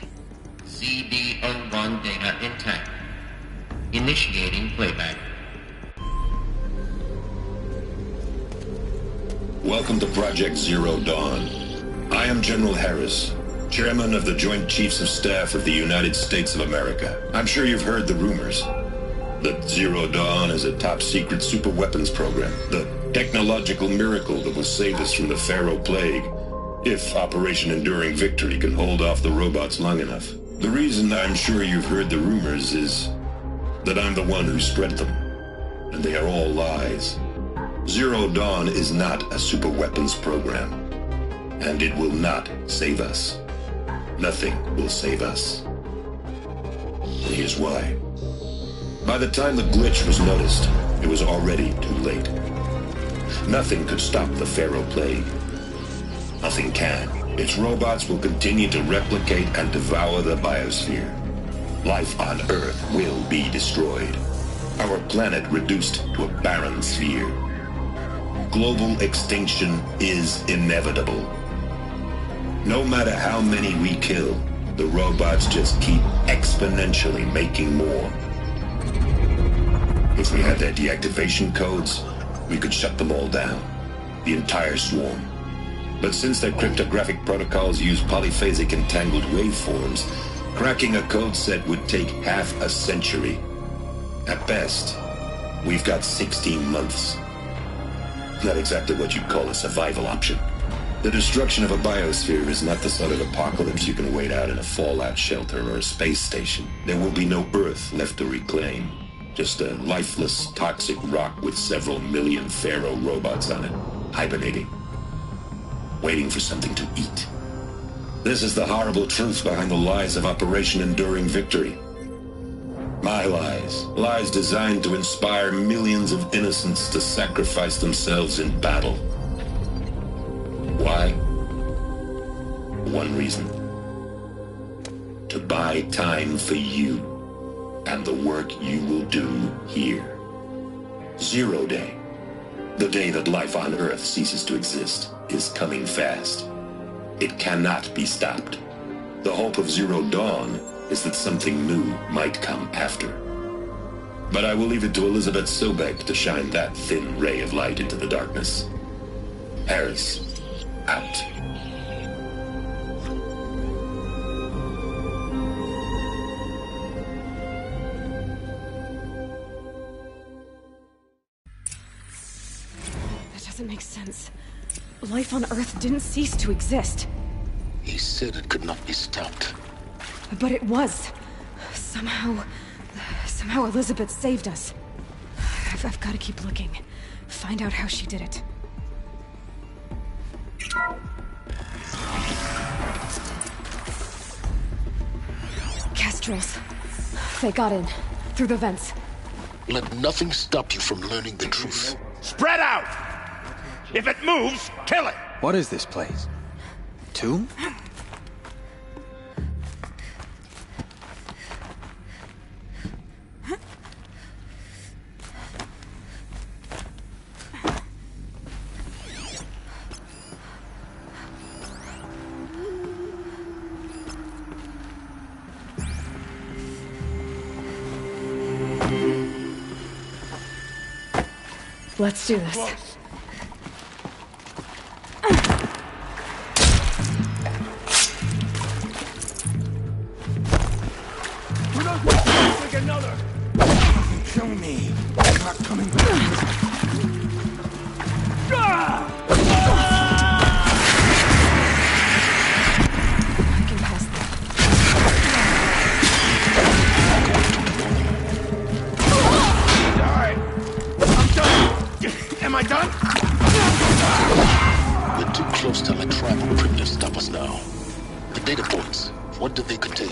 CD01 data intact. Initiating playback. Welcome to Project Zero Dawn. I am General Harris, Chairman of the Joint Chiefs of Staff of the United States of America. I'm sure you've heard the rumors that Zero Dawn is a top-secret superweapons program, the technological miracle that will save us from the Pharaoh Plague, if Operation Enduring Victory can hold off the robots long enough. The reason I'm sure you've heard the rumors is that I'm the one who spread them, and they are all lies. Zero Dawn is not a superweapons program, and it will not save us. Nothing will save us. And here's why. By the time the glitch was noticed, it was already too late. Nothing could stop the Pharaoh Plague. Nothing can. Its robots will continue to replicate and devour the biosphere. Life on Earth will be destroyed. Our planet reduced to a barren sphere. Global extinction is inevitable. No matter how many we kill, the robots just keep exponentially making more. If we had their deactivation codes, we could shut them all down. The entire swarm. But since their cryptographic protocols use polyphasic entangled waveforms, cracking a code set would take half a century. At best, we've got 16 months. Not exactly what you'd call a survival option. The destruction of a biosphere is not the sort of apocalypse you can wait out in a fallout shelter or a space station. There will be no Earth left to reclaim. Just a lifeless, toxic rock with several million Pharaoh robots on it, hibernating, waiting for something to eat. This is the horrible truth behind the lies of Operation Enduring Victory. My lies. Lies designed to inspire millions of innocents to sacrifice themselves in battle. Why? One reason. To buy time for you and the work you will do here. Zero Day, the day that life on Earth ceases to exist, is coming fast. It cannot be stopped. The hope of Zero Dawn is that something new might come after. But I will leave it to Elizabeth Sobek to shine that thin ray of light into the darkness. Harris, out. That doesn't make sense. Life on Earth didn't cease to exist. He said it could not be stopped. But it was. Somehow Elizabeth saved us. I've got to keep looking. Find out how she did it. Kestrels. They got in. Through the vents. Let nothing stop you from learning the truth. Spread out! If it moves, kill it! What is this place? Tomb? Let's do this. Close. We don't like another. Kill me. I'm not coming back. I can pass that. Alright. I'm done. Am I done? We're too close to my tribal primitive to stop us now. The data points, what do they contain?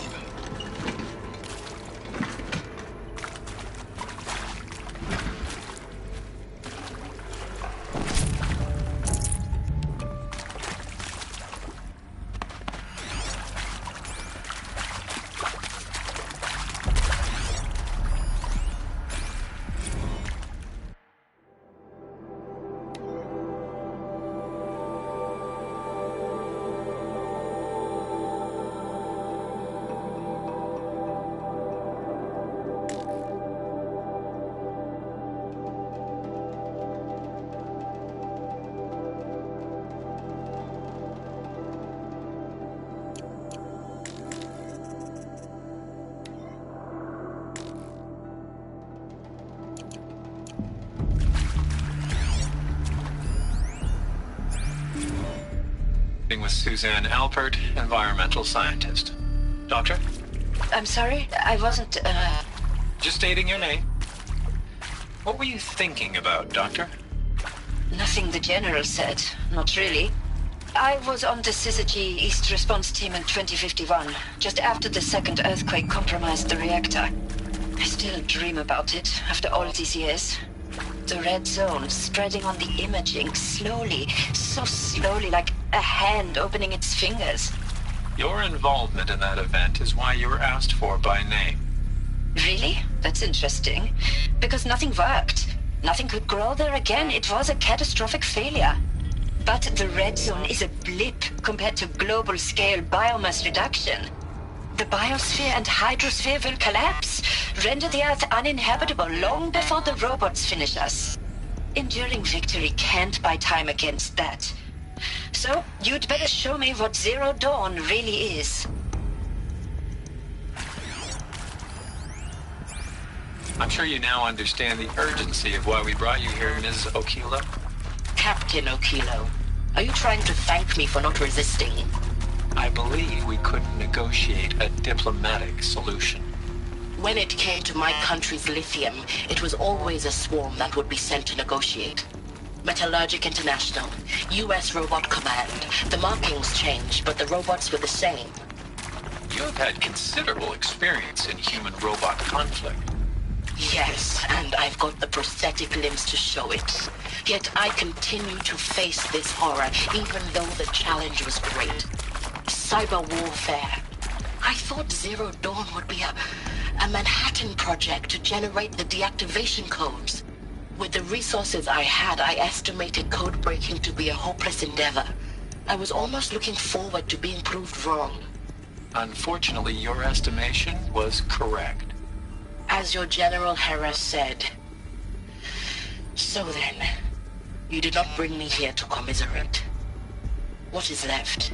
With Suzanne Alpert, environmental scientist. Doctor? I'm sorry, I wasn't, Just stating your name. What were you thinking about, Doctor? Nothing the General said. Not really. I was on the Syzygy East Response Team in 2051, just after the second earthquake compromised the reactor. I still dream about it, after all these years. The red zone spreading on the imaging, slowly, so slowly, like a hand opening its fingers. Your involvement in that event is why you were asked for by name. Really? That's interesting. Because nothing worked. Nothing could grow there again. It was a catastrophic failure. But the red zone is a blip compared to global-scale biomass reduction. The biosphere and hydrosphere will collapse, render the Earth uninhabitable long before the robots finish us. Enduring victory can't buy time against that. So, you'd better show me what Zero Dawn really is. I'm sure you now understand the urgency of why we brought you here, Ms. Okilo. Captain Okilo, are you trying to thank me for not resisting? I believe we could negotiate a diplomatic solution. When it came to my country's lithium, it was always a swarm that would be sent to negotiate. Metallurgic International, U.S. Robot Command. The markings changed, but the robots were the same. You have had considerable experience in human-robot conflict. Yes, and I've got the prosthetic limbs to show it. Yet I continue to face this horror, even though the challenge was great. Cyber warfare. I thought Zero Dawn would be a Manhattan project to generate the deactivation codes. With the resources I had, I estimated code breaking to be a hopeless endeavor. I was almost looking forward to being proved wrong. Unfortunately, your estimation was correct. As your General Hera said. So then, you did not bring me here to commiserate. What is left?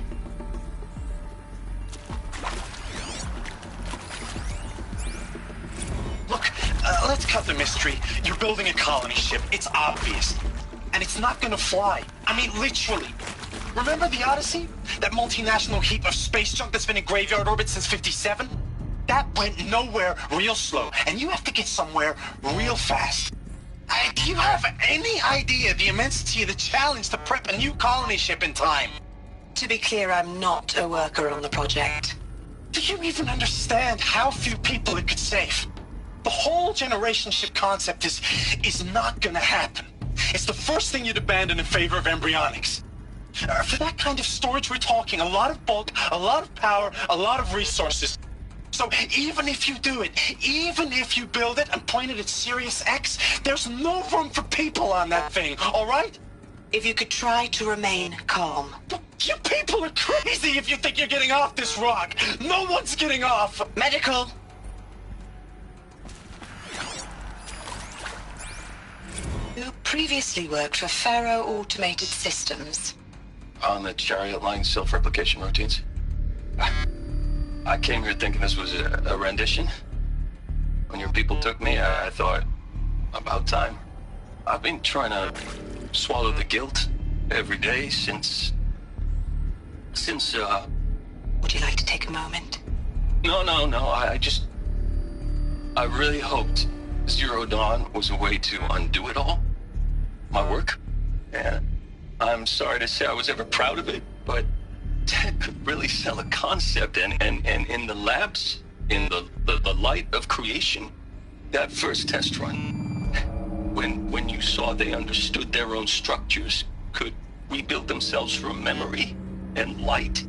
Look, let's cut the mystery. You're building a colony ship. It's obvious. And it's not gonna fly. I mean, literally. Remember the Odyssey? That multinational heap of space junk that's been in graveyard orbit since 57? That went nowhere real slow. And you have to get somewhere real fast. Do you have any idea the immensity of the challenge to prep a new colony ship in time? To be clear, I'm not a worker on the project. Do you even understand how few people it could save? The whole generation ship concept is not gonna happen. It's the first thing you'd abandon in favor of embryonics. For that kind of storage, we're talking a lot of bulk, a lot of power, a lot of resources. So even if you do it, even if you build it and point it at Sirius X, there's no room for people on that thing, all right? If you could try to remain calm. You people are crazy if you think you're getting off this rock. No one's getting off. Medical. Oop. previously worked for Faro Automated Systems. On the Chariot Line self-replication routines? I came here thinking this was a rendition. When your people took me, I thought, about time. I've been trying to swallow the guilt every day since... Would you like to take a moment? No, I really hoped Zero Dawn was a way to undo it all. My work. And I'm sorry to say I was ever proud of it, but Ted could really sell a concept, and in the labs, in the light of creation, that first test run, when you saw they understood their own structures, could rebuild themselves from memory and light,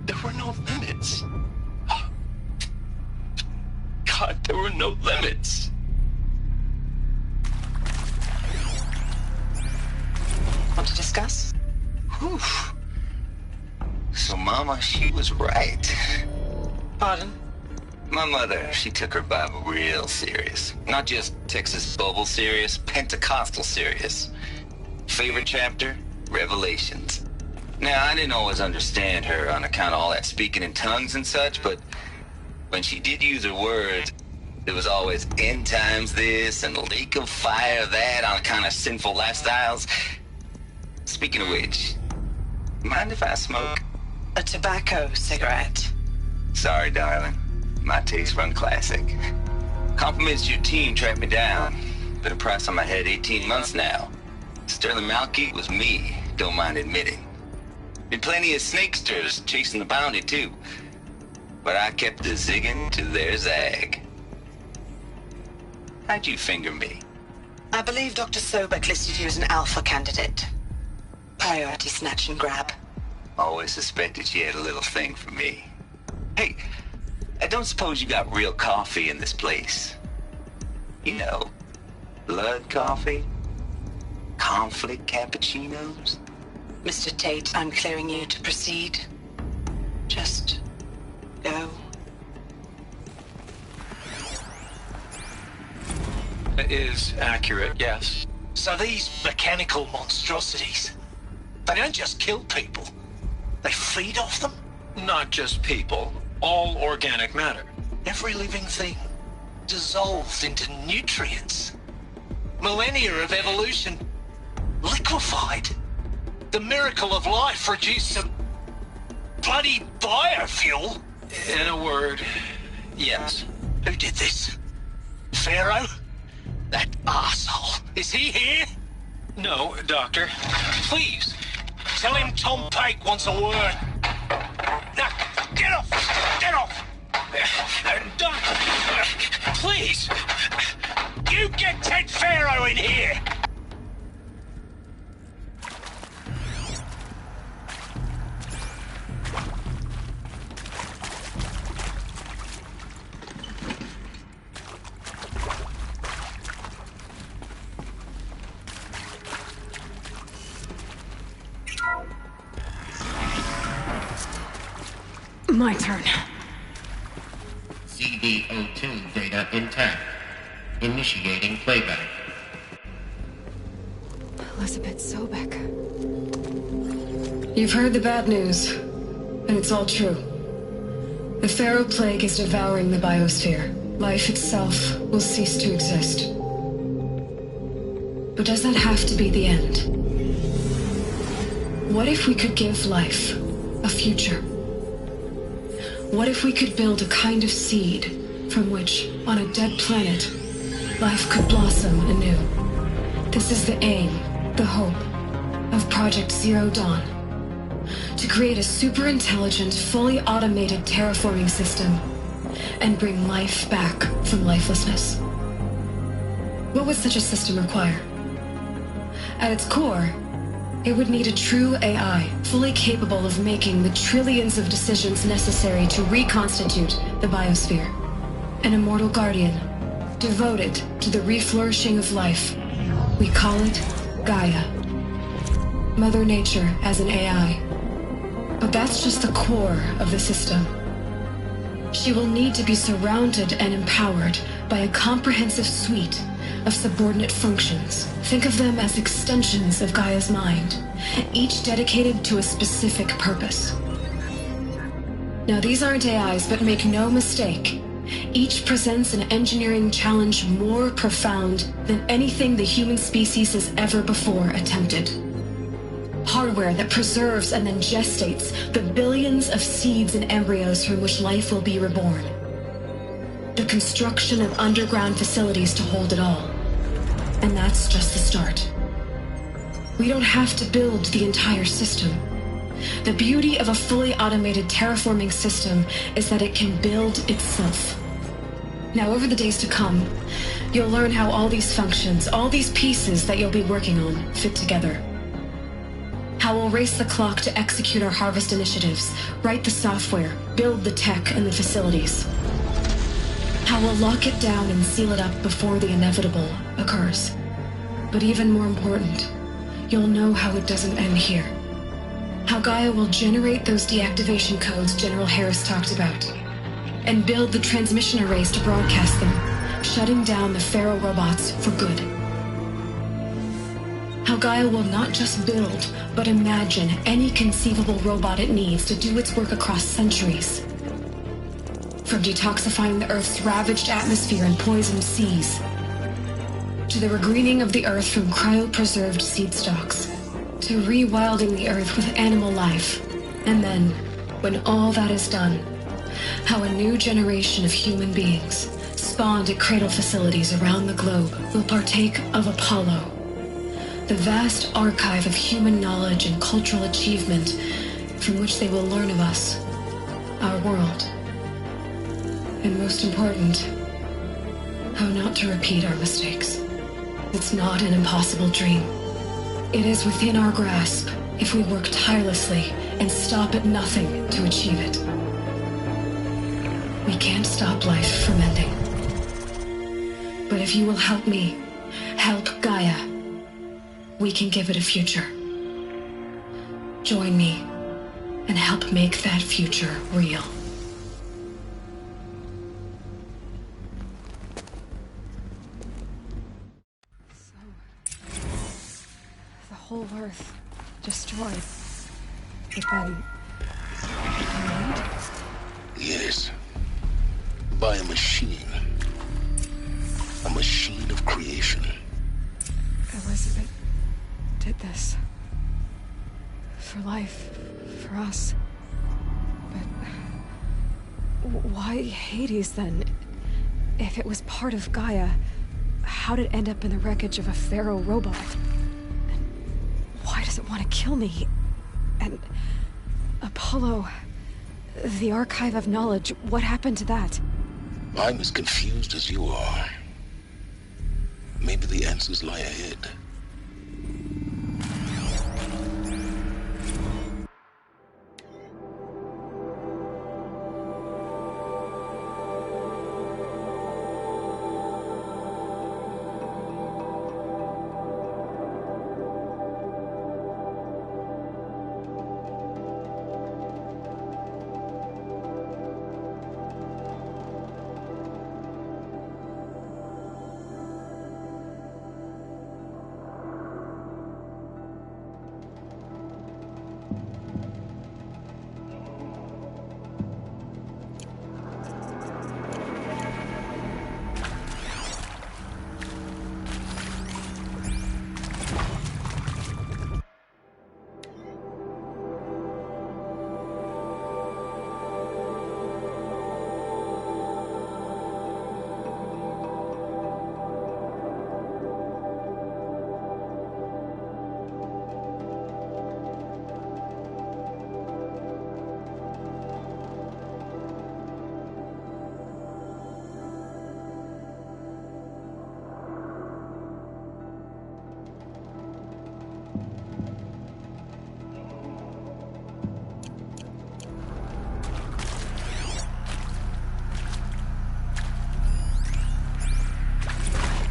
there were no limits. God, there were no limits. Want to discuss? Whew. So Mama, she was right. Pardon? My mother, she took her Bible real serious. Not just Texas Bible serious, Pentecostal serious. Favorite chapter? Revelations. Now, I didn't always understand her on account of all that speaking in tongues and such, but when she did use her words, there was always end times this and lake of fire that on account of sinful lifestyles. Speaking of which, mind if I smoke? A tobacco cigarette. Sorry, darling. My taste run classic. Compliments to your team tracked me down. Been a price on my head 18 months now. Sterling Malky was me, don't mind admitting. Been plenty of snakesters chasing the bounty, too. But I kept the zigging to their zag. How'd you finger me? I believe Dr. Sobek listed you as an alpha candidate. Priority snatch and grab. Always suspected she had a little thing for me. Hey, I don't suppose you got real coffee in this place. You know, blood coffee? Conflict cappuccinos? Mr. Tate, I'm clearing you to proceed. Just go. That is accurate, yes. So these mechanical monstrosities, they don't just kill people. They feed off them? Not just people. All organic matter. Every living thing dissolved into nutrients. Millennia of evolution liquefied. The miracle of life reduced to bloody biofuel. In a word, yes. Who did this? Pharaoh? That arsehole. Is he here? No, Doctor. Please, tell him Tom Pake wants a word. Now, get off! Get off! Doctor, please! You get Ted Pharaoh in here! My turn. CD02 data intact. Initiating playback. Elizabeth Sobek. You've heard the bad news, and it's all true. The Pharaoh Plague is devouring the biosphere. Life itself will cease to exist. But does that have to be the end? What if we could give life a future? What if we could build a kind of seed from which, on a dead planet, life could blossom anew? This is the aim, the hope, of Project Zero Dawn. To create a super-intelligent, fully automated terraforming system and bring life back from lifelessness. What would such a system require? At its core, it would need a true AI, fully capable of making the trillions of decisions necessary to reconstitute the biosphere. An immortal guardian, devoted to the reflourishing of life. We call it Gaia. Mother Nature as an AI. But that's just the core of the system. She will need to be surrounded and empowered by a comprehensive suite of subordinate functions. Think of them as extensions of Gaia's mind, each dedicated to a specific purpose. Now, these aren't AIs, but make no mistake, each presents an engineering challenge more profound than anything the human species has ever before attempted. Hardware that preserves and then gestates the billions of seeds and embryos from which life will be reborn. The construction of underground facilities to hold it all. And that's just the start. We don't have to build the entire system. The beauty of a fully automated terraforming system is that it can build itself. Now, over the days to come, you'll learn how all these functions, all these pieces that you'll be working on, fit together. How we'll race the clock to execute our harvest initiatives, write the software, build the tech and the facilities. How we'll lock it down and seal it up before the inevitable occurs. But even more important, you'll know how it doesn't end here. How Gaia will generate those deactivation codes General Harris talked about, and build the transmission arrays to broadcast them, shutting down the Pharaoh robots for good. How Gaia will not just build, but imagine any conceivable robot it needs to do its work across centuries. From detoxifying the Earth's ravaged atmosphere and poisoned seas, to the regreening of the Earth from cryopreserved seed stalks, to rewilding the Earth with animal life. And then, when all that is done, how a new generation of human beings, spawned at cradle facilities around the globe, will partake of Apollo, the vast archive of human knowledge and cultural achievement from which they will learn of us, our world, and most important, how not to repeat our mistakes. It's not an impossible dream. It is within our grasp if we work tirelessly and stop at nothing to achieve it. We can't stop life from ending. But if you will help me, help Gaia, we can give it a future. Join me and help make that future real. The whole Earth destroyed. But then... Yes. By a machine. A machine of creation. Elizabeth did this. For life. For us. But... why Hades, then? If it was part of Gaia, how did it end up in the wreckage of a Pharaoh robot? And why does it want to kill me? And... Apollo... the Archive of Knowledge, what happened to that? I'm as confused as you are. Maybe the answers lie ahead.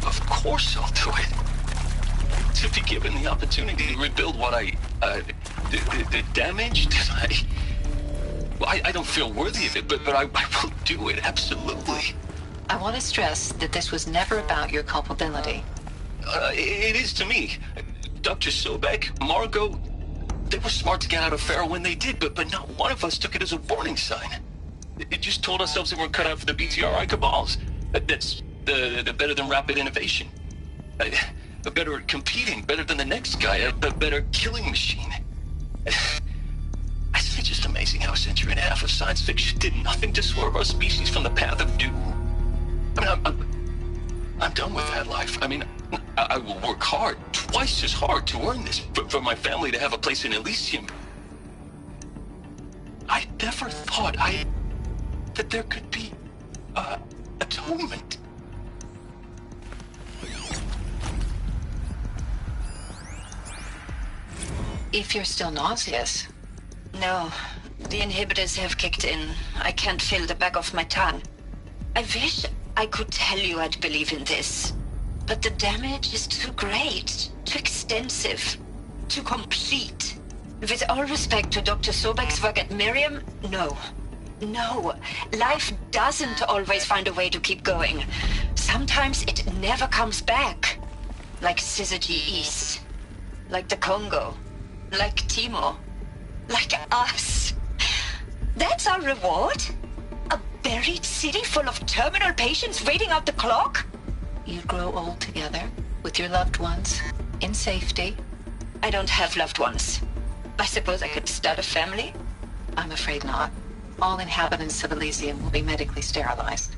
Of course I'll do it. To be given the opportunity to rebuild what the damage that I don't feel worthy of it, but I will do it, absolutely. I want to stress that this was never about your culpability. It is to me. Dr. Sobek, Margot, they were smart to get out of Pharaoh when they did, but not one of us took it as a warning sign. It just told ourselves that we're cut out for the BTRI cabals. That's the better than rapid innovation. A better at competing, better than the next guy, a better killing machine. It's just amazing how a century and a half of science fiction did nothing to swerve our species from the path of doom. I mean, I'm done with that life. I mean, I will work hard, twice as hard to earn this, for my family to have a place in Elysium. I never thought that there could be, atonement. If you're still nauseous. No, the inhibitors have kicked in. I can't feel the back of my tongue. I wish I could tell you I'd believe in this, but the damage is too great, too extensive, too complete. With all respect to Dr. Sobek's work at Miriam, no. No, life doesn't always find a way to keep going. Sometimes it never comes back. Like Syzygy East. Like the Congo. Like Timo. Like us. That's our reward? A buried city full of terminal patients waiting out the clock? You grow old together, with your loved ones, in safety. I don't have loved ones. I suppose I could start a family? I'm afraid not. All inhabitants of Elysium will be medically sterilized.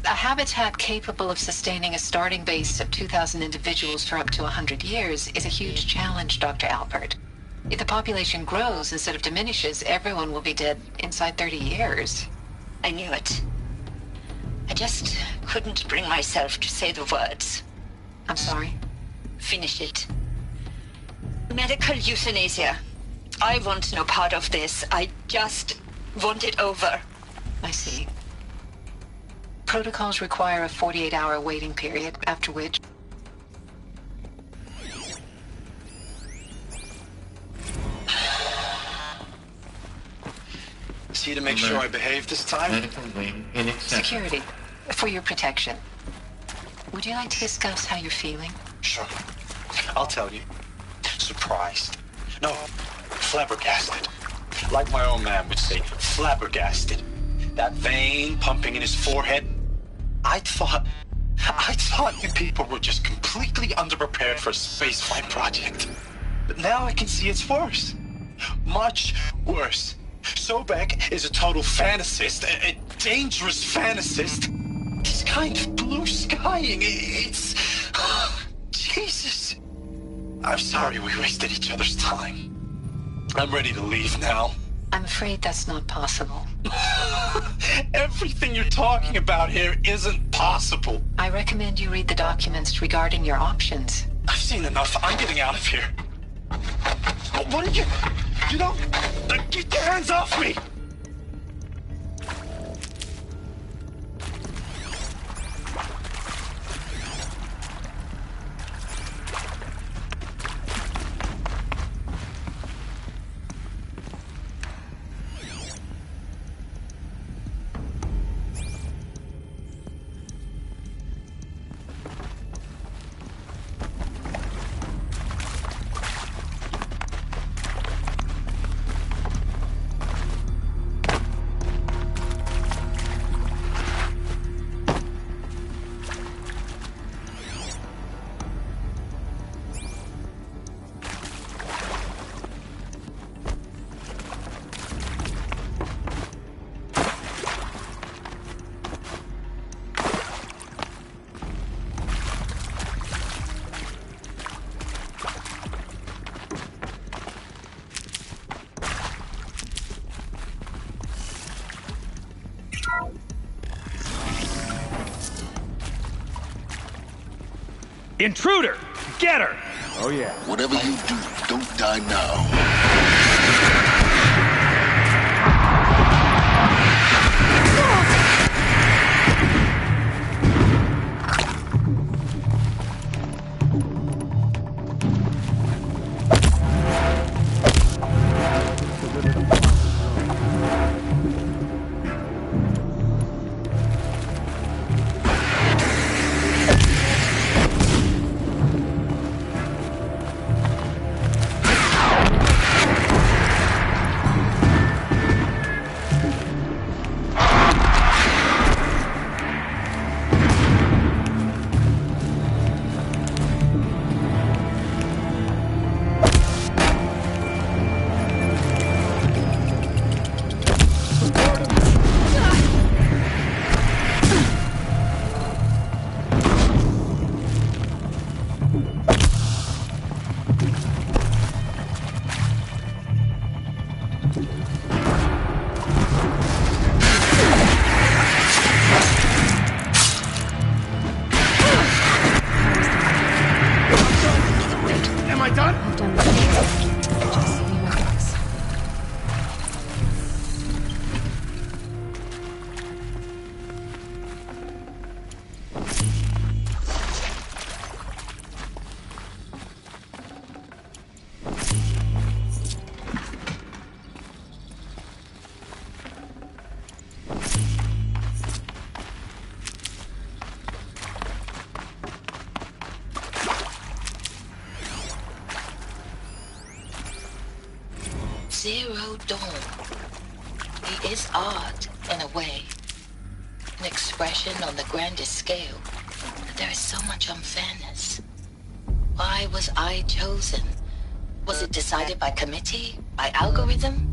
A habitat capable of sustaining a starting base of 2,000 individuals for up to 100 years is a huge challenge, Dr. Alpert. If the population grows instead of diminishes, everyone will be dead inside 30 years. I knew it. I just couldn't bring myself to say the words. I'm sorry? Finish it. Medical euthanasia. I want no part of this. I just want it over. I see. Protocols require a 48-hour waiting period, after which... See to make sure I behave this time? Security, for your protection. Would you like to discuss how you're feeling? Sure. I'll tell you. Surprised. No, flabbergasted. Like my old man would say, flabbergasted. That vein pumping in his forehead. I thought you people were just completely underprepared for a spaceflight project. But now I can see it's worse. Much worse. Sobek is a total fantasist, a dangerous fantasist. He's kind of blue skying. It's... Jesus. I'm sorry we wasted each other's time. I'm ready to leave now. I'm afraid that's not possible. Everything you're talking about here isn't possible. I recommend you read the documents regarding your options. I've seen enough. I'm getting out of here. What are you... You don't... Get your hands off me! Intruder! Get her! Oh yeah. Whatever you do, don't die now. storm. He is art, in a way. An expression on the grandest scale. But there is so much unfairness. Why was I chosen? Was it decided by committee? By algorithm?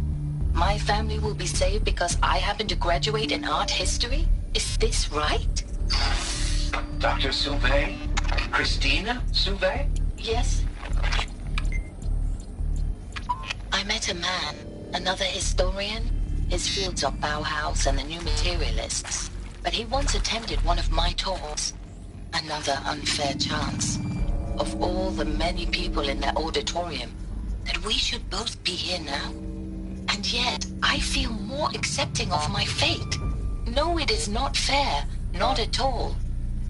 My family will be saved because I happen to graduate in art history? Is this right? Dr. Sauvé? Christina Sauvé? Yes. I met a man, another historian. His fields are Bauhaus and the New Materialists. But he once attended one of my talks. Another unfair chance. Of all the many people in that auditorium, that we should both be here now. And yet, I feel more accepting of my fate. No, it is not fair. Not at all.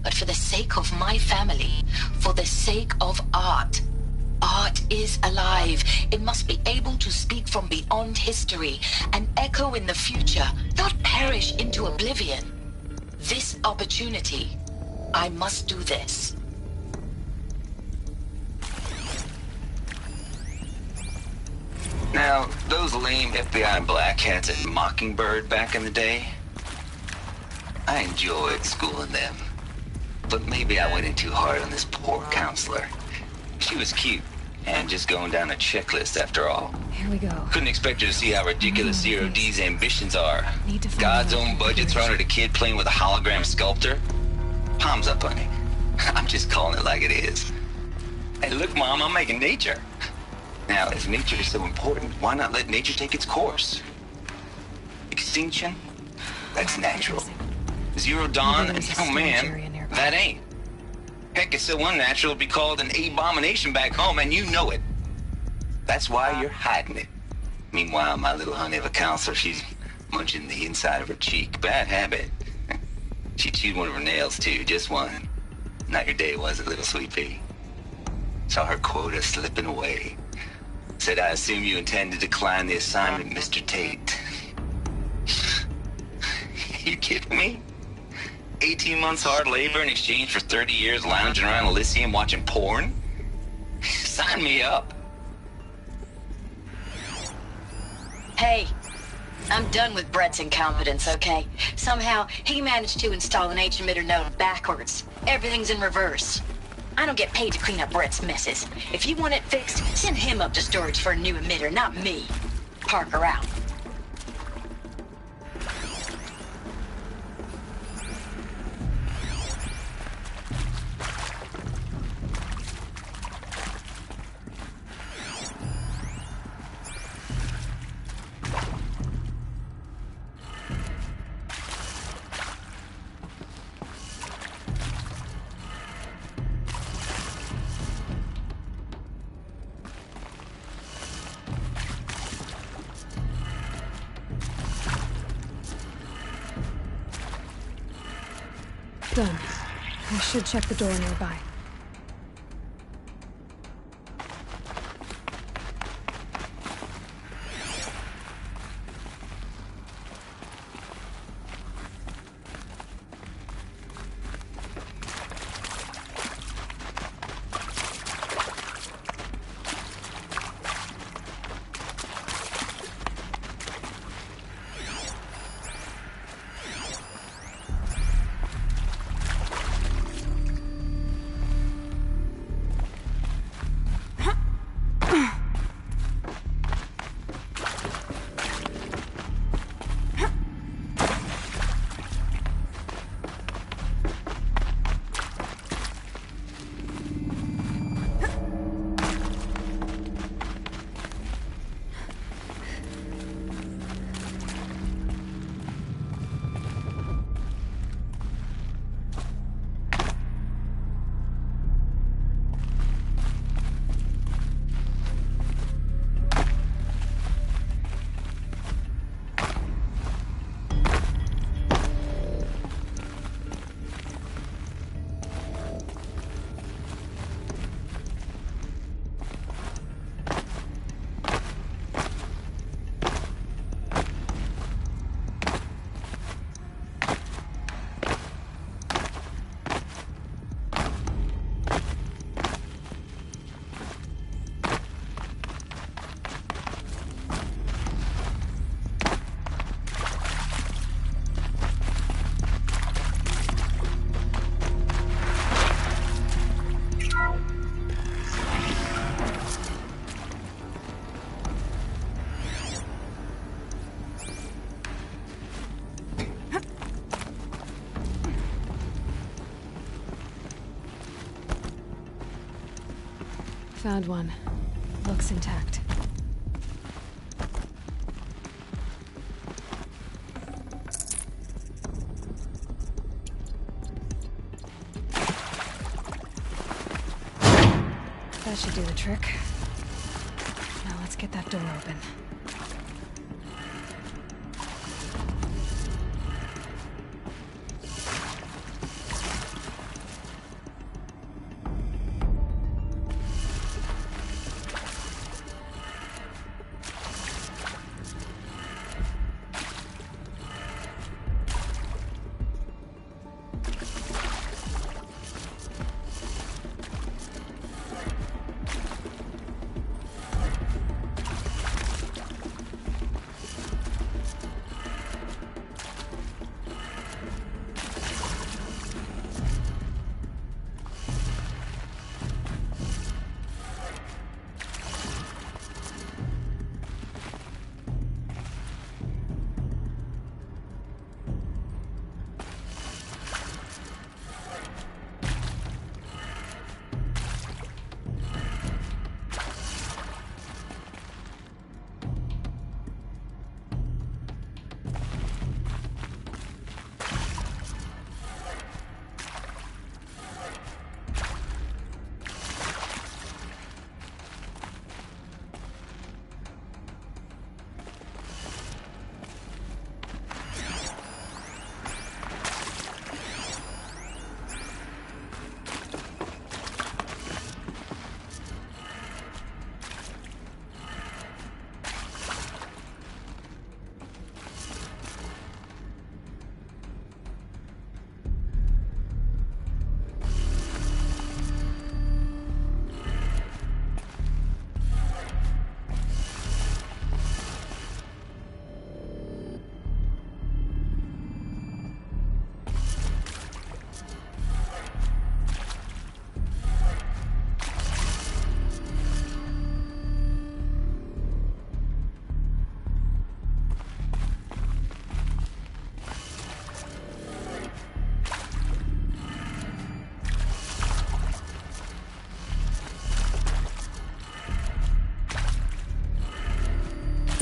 But for the sake of my family, for the sake of art. Art is alive. It must be able to speak from beyond history and echo in the future, not perish into oblivion. This opportunity, I must do this. Now, those lame FBI black hats at Mockingbird back in the day, I enjoyed schooling them. But maybe I went in too hard on this poor counselor. She was cute, and just going down a checklist after all. Here we go. Couldn't expect her to see how ridiculous Zero D's ambitions are. God's own budget thrown at a kid playing with a hologram sculptor. Palms up, honey. I'm just calling it like it is. Hey, look, Mom, I'm making nature. Now, if nature is so important, why not let nature take its course? Extinction? That's natural. Zero Dawn? Oh, man, that ain't. Heck, it's so unnatural to be called an abomination back home, and you know it. That's why you're hiding it. Meanwhile, my little honey of a counselor, she's munching the inside of her cheek. Bad habit. She chewed one of her nails, too, just one. Not your day, was it, little sweet pea? Saw her quota slipping away. Said, I assume you intend to decline the assignment, Mr. Tate. You kidding me? 18 months hard labor in exchange for 30 years lounging around Elysium watching porn? Sign me up. Hey, I'm done with Brett's incompetence, okay? Somehow, he managed to install an H-emitter node backwards. Everything's in reverse. I don't get paid to clean up Brett's messes. If you want it fixed, send him up to storage for a new emitter, not me. Parker out. Done. I should check the door nearby. Found one. Looks intact. That should do the trick. Now let's get that door open.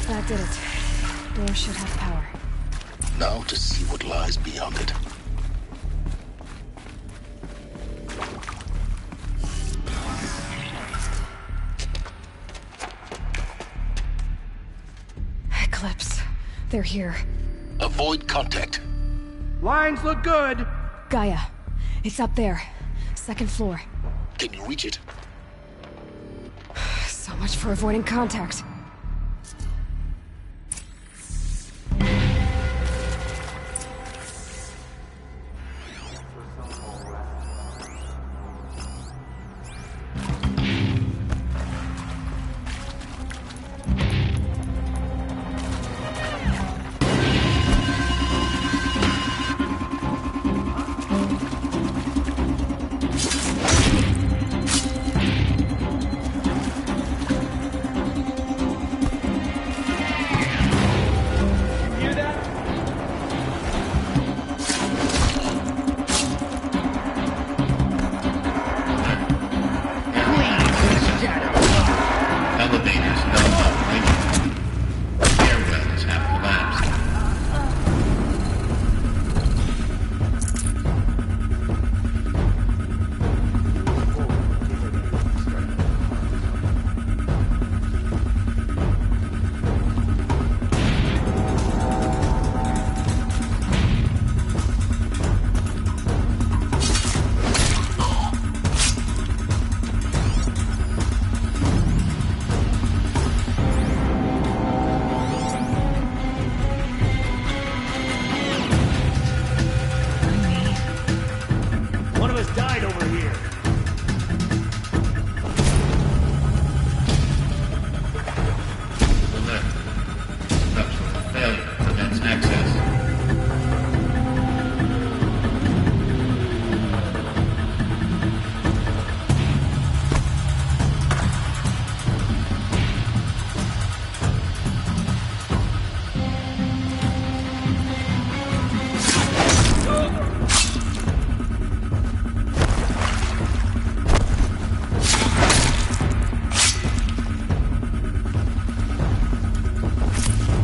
That did it. Door should have power. Now to see what lies beyond it. Eclipse. They're here. Avoid contact. Lines look good. Gaia. It's up there. Second floor. Can you reach it? So much for avoiding contact.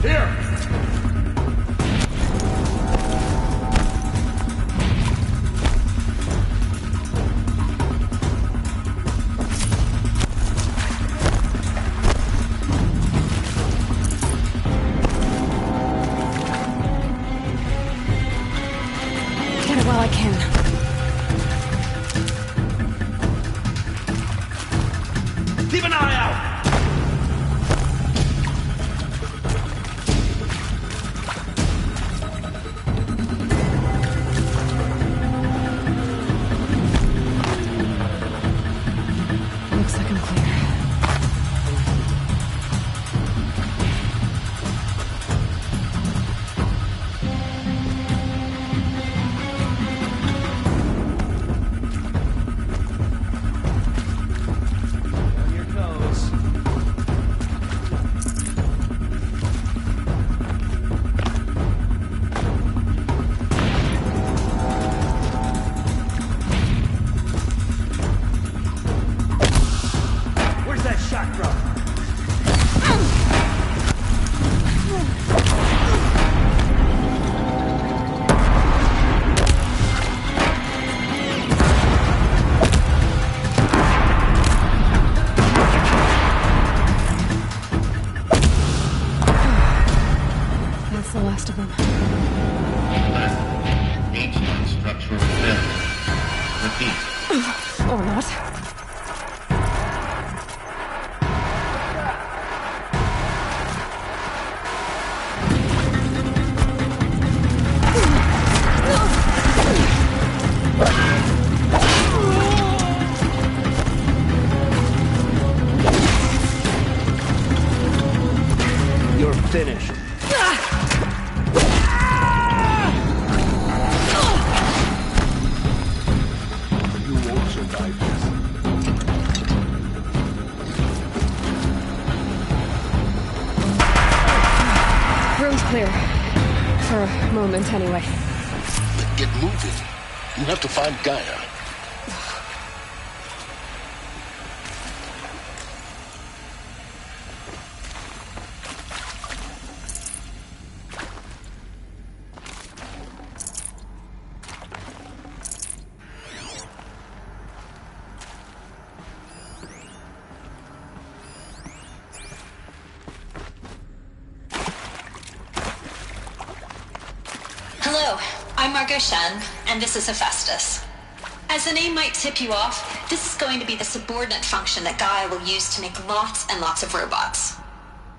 Here! Get it while I can. Keep an eye out! Looks like I'm clear. On your toes. Where's that shot from? That's the last of them. H-Lock structural failure. Repeat. Or not. You're finished. You won't survive this. Room's clear. For a moment, anyway. Then get moving. You have to find Gaia. Hello, I'm Margot Shen, and this is Hephaestus. As the name might tip you off, this is going to be the subordinate function that Gaia will use to make lots and lots of robots.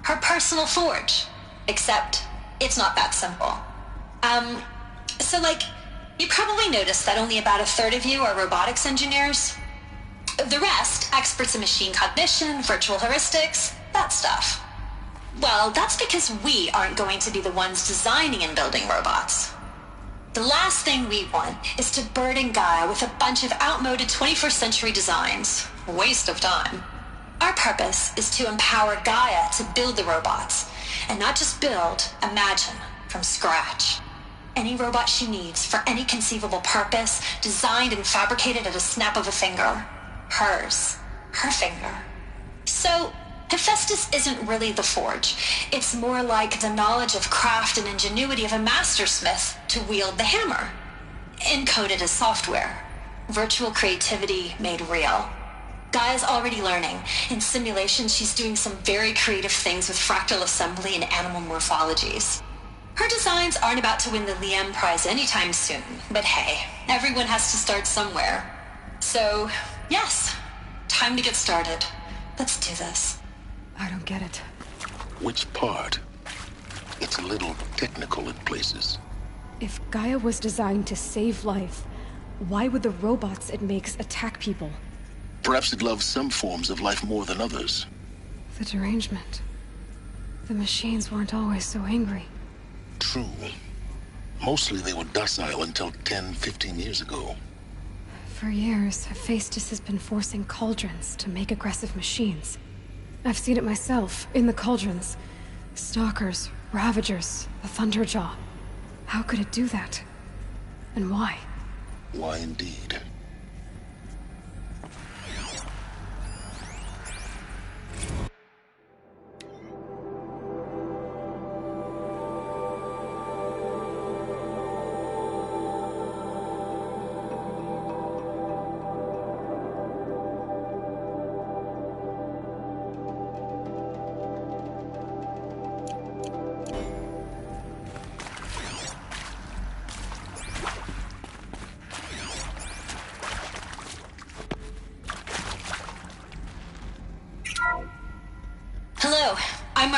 Her personal forge. Except, it's not that simple. You probably noticed that only about a third of you are robotics engineers. The rest, experts in machine cognition, virtual heuristics, that stuff. Well, that's because we aren't going to be the ones designing and building robots. The last thing we want is to burden Gaia with a bunch of outmoded 21st century designs. Waste of time. Our purpose is to empower Gaia to build the robots, and not just build, imagine, from scratch. Any robot she needs for any conceivable purpose, designed and fabricated at a snap of a finger. Hers. Her finger. So, Hephaestus isn't really the forge. It's more like the knowledge of craft and ingenuity of a mastersmith to wield the hammer. Encoded as software. Virtual creativity made real. Gaia's already learning. In simulations, she's doing some very creative things with fractal assembly and animal morphologies. Her designs aren't about to win the Liam Prize anytime soon, but hey, everyone has to start somewhere. So, yes, time to get started. Let's do this. I don't get it. Which part? It's a little technical in places. If Gaia was designed to save life, why would the robots it makes attack people? Perhaps it loves some forms of life more than others. The derangement. The machines weren't always so angry. True. Mostly they were docile until 10, 15 years ago. For years, Hephaestus has been forcing cauldrons to make aggressive machines. I've seen it myself, in the cauldrons. Stalkers, Ravagers, the Thunderjaw. How could it do that? And why? Why indeed?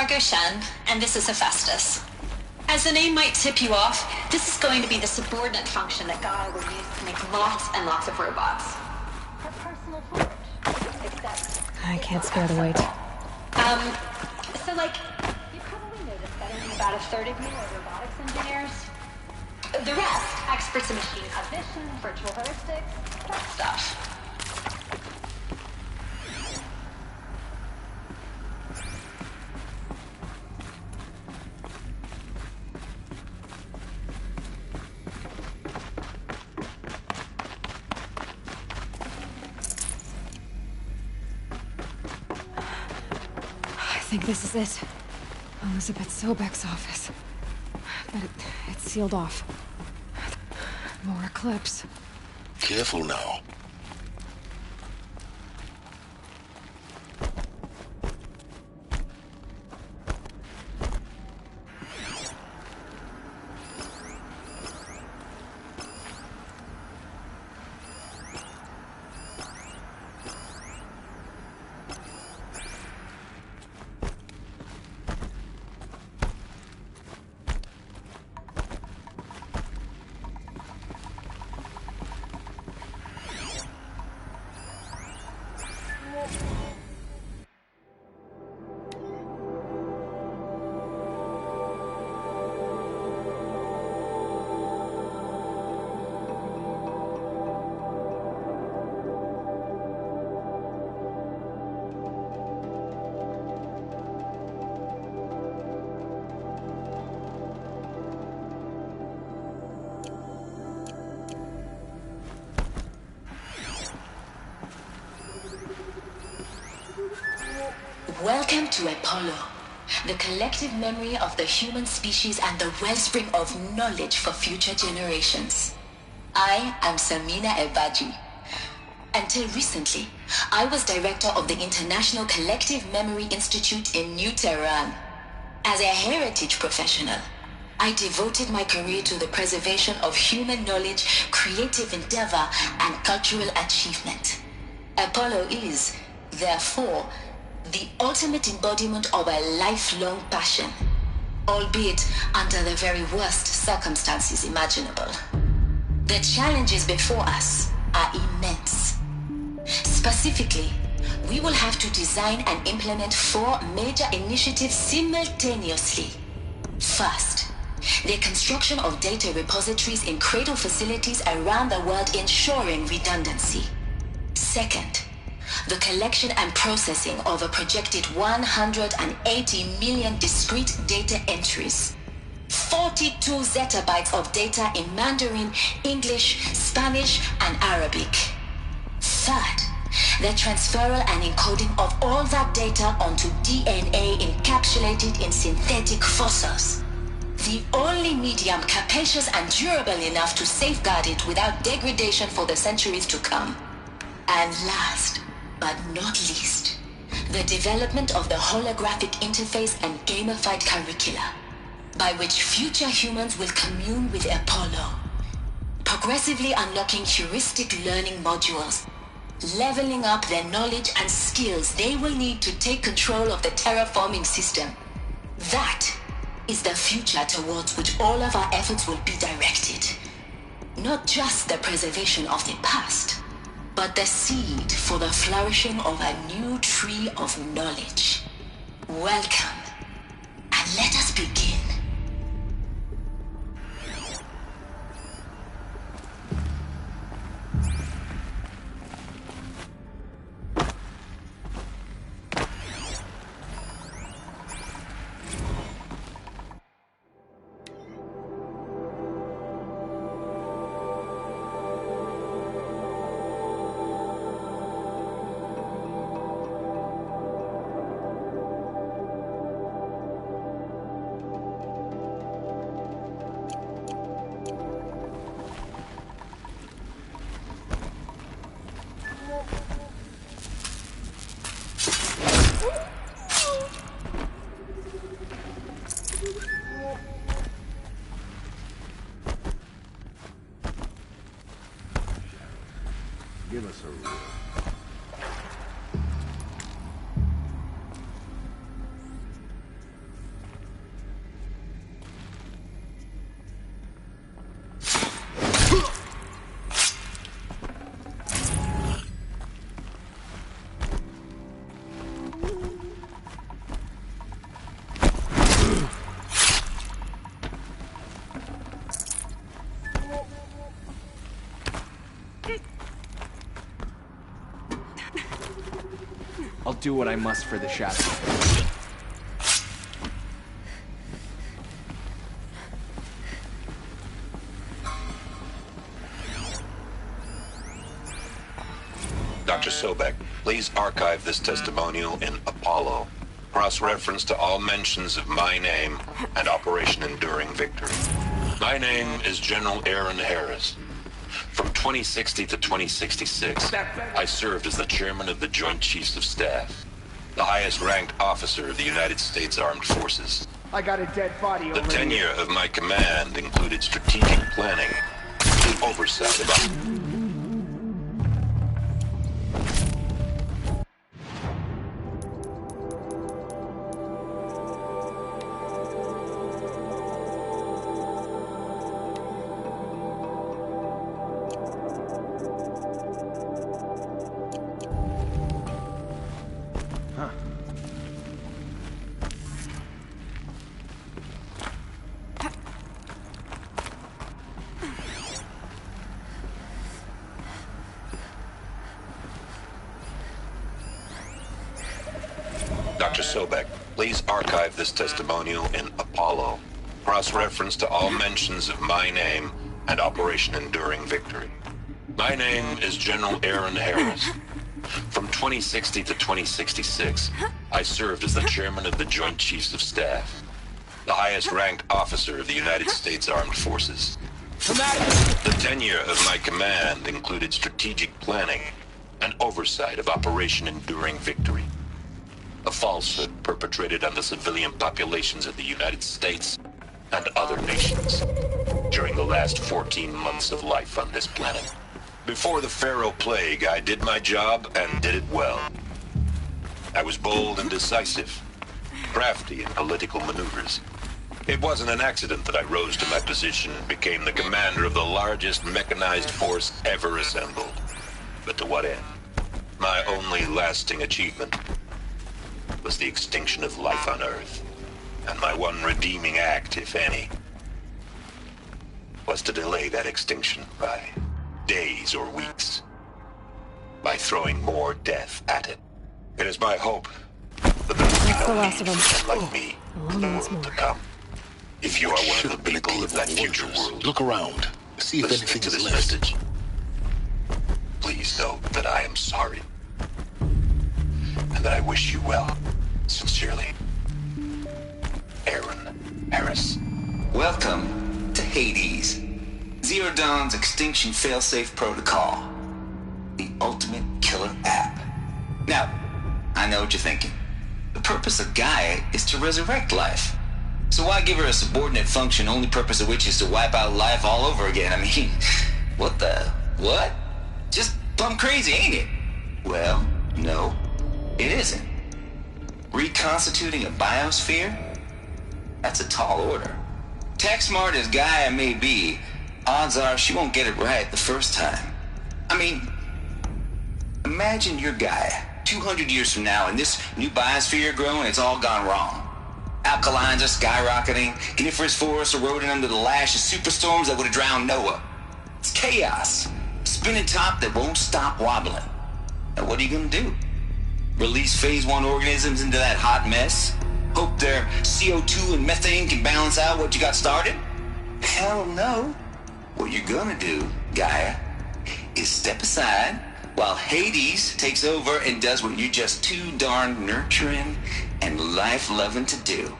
Margot Shen, and this is Hephaestus. As the name might tip you off, this is going to be the subordinate function that Gaia will use to make lots and lots of robots. Her personal forge. Except... I can't spare the wait. So like, you probably noticed that only about a third of you are robotics engineers. The rest, experts in machine cognition, virtual heuristics, that stuff. I think this is it. Elizabeth Sobek's office. But it's sealed off. More eclipse. Careful now. Welcome to Apollo, the collective memory of the human species and the wellspring of knowledge for future generations. I am Samina Ebaji. Until recently, I was director of the International Collective Memory Institute in New Tehran. As a heritage professional, I devoted my career to the preservation of human knowledge, creative endeavor, and cultural achievement. Apollo is, therefore, the ultimate embodiment of a lifelong passion, albeit under the very worst circumstances imaginable. The challenges before us are immense. Specifically, we will have to design and implement 4 major initiatives simultaneously. First, the construction of data repositories in cradle facilities around the world, ensuring redundancy. Second, the collection and processing of a projected 180 million discrete data entries, 42 zettabytes of data in Mandarin, English, Spanish, and Arabic. Third, the transferal and encoding of all that data onto DNA encapsulated in synthetic fossils. The only medium capacious and durable enough to safeguard it without degradation for the centuries to come. And last, but not least, the development of the holographic interface and gamified curricula, by which future humans will commune with Apollo, progressively unlocking heuristic learning modules, leveling up their knowledge and skills they will need to take control of the terraforming system. That is the future towards which all of our efforts will be directed. Not just the preservation of the past, but the seed for the flourishing of a new tree of knowledge. Welcome, and let us begin. Give us a rule. do what I must for the Shadow. Dr. Sobek, please archive this testimonial in Apollo. Cross-reference to all mentions of my name and Operation Enduring Victory. My name is General Aaron Harris. From 2060 to 2066, I served as the chairman of the Joint Chiefs of Staff, the highest-ranked officer of the United States Armed Forces. I got a dead body over The tenure of my command included strategic planning, the oversight of... Dr. Sobek, please archive this testimonial in Apollo. Cross-reference to all mentions of my name and Operation Enduring Victory. My name is General Aaron Harris. From 2060 to 2066, I served as the chairman of the Joint Chiefs of Staff, the highest-ranked officer of the United States Armed Forces. The tenure of my command included strategic planning and oversight of Operation Enduring Victory, a falsehood perpetrated on the civilian populations of the United States and other nations during the last 14 months of life on this planet. Before the Pharaoh Plague, I did my job and did it well. I was bold and decisive, crafty in political maneuvers. It wasn't an accident that I rose to my position and became the commander of the largest mechanized force ever assembled. But to what end? My only lasting achievement was the extinction of life on Earth. And my one redeeming act, if any, was to delay that extinction by days or weeks, by throwing more death at it. It is my hope that there will be no need for men like me in the world to come. If you are one of the people of that future world, look around, see if anything to is this left. message, please know that I am sorry, and that I wish you well. Sincerely, Aaron Harris. Welcome to Hades, Zero Dawn's extinction failsafe protocol, the ultimate killer app. Now, I know what you're thinking. The purpose of Gaia is to resurrect life. So why give her a subordinate function, only purpose of which is to wipe out life all over again? I mean, what? Just plumb crazy, ain't it? Well, no, it isn't. Reconstituting a biosphere? That's a tall order. Tech smart as Gaia may be, odds are she won't get it right the first time. I mean, imagine you're Gaia, 200 years from now, and this new biosphere growing, it's all gone wrong. Alkalines are skyrocketing, coniferous forests eroding under the lash of superstorms that would have drowned Noah. It's chaos. Spinning top that won't stop wobbling. Now what are you gonna do? Release phase 1 organisms into that hot mess? Hope their CO2 and methane can balance out what you got started? Hell no. What you're gonna do, Gaia, is step aside while Hades takes over and does what you're just too darn nurturing and life-loving to do,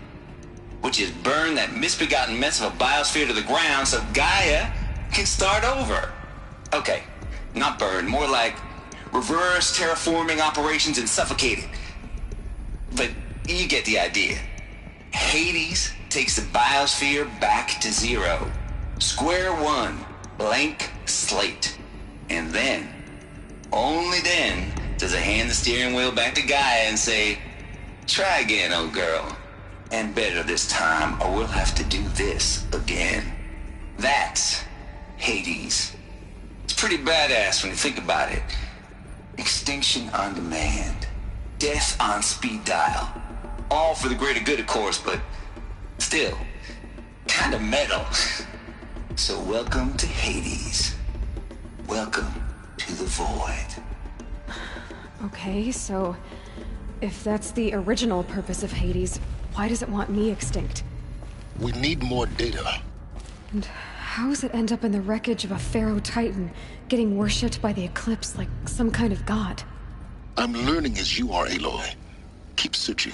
which is burn that misbegotten mess of a biosphere to the ground so Gaia can start over. Okay, not burn, more like reverse terraforming operations and suffocating. But you get the idea. Hades takes the biosphere back to zero. Square one, blank slate. And then, only then, does it hand the steering wheel back to Gaia and say, try again, old girl. And better this time, or we'll have to do this again. That's Hades. It's pretty badass when you think about it. Extinction on demand. Death on speed dial. All for the greater good, of course, but still, kind of metal. So welcome to Hades. Welcome to the void. Okay, so If that's the original purpose of Hades, why does it want me extinct? We need more data. And how does it end up in the wreckage of a Pharaoh Titan, getting worshipped by the Eclipse like some kind of god? I'm learning as you are, Aloy. Keep searching.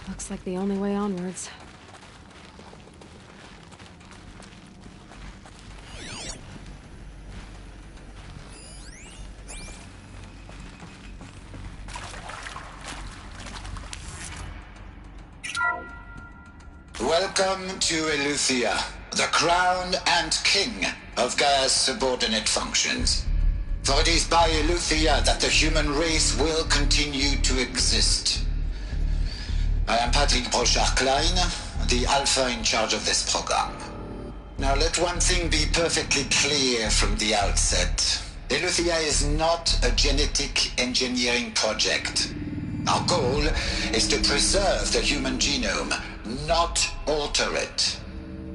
Looks like the only way onwards. Welcome to Eleuthia, the crown and king of Gaia's subordinate functions. For it is by Eleuthia that the human race will continue to exist. I am Patrick Brochard-Klein, the Alpha in charge of this program. Now let one thing be perfectly clear from the outset. Eleuthia is not a genetic engineering project. Our goal is to preserve the human genome, not alter it.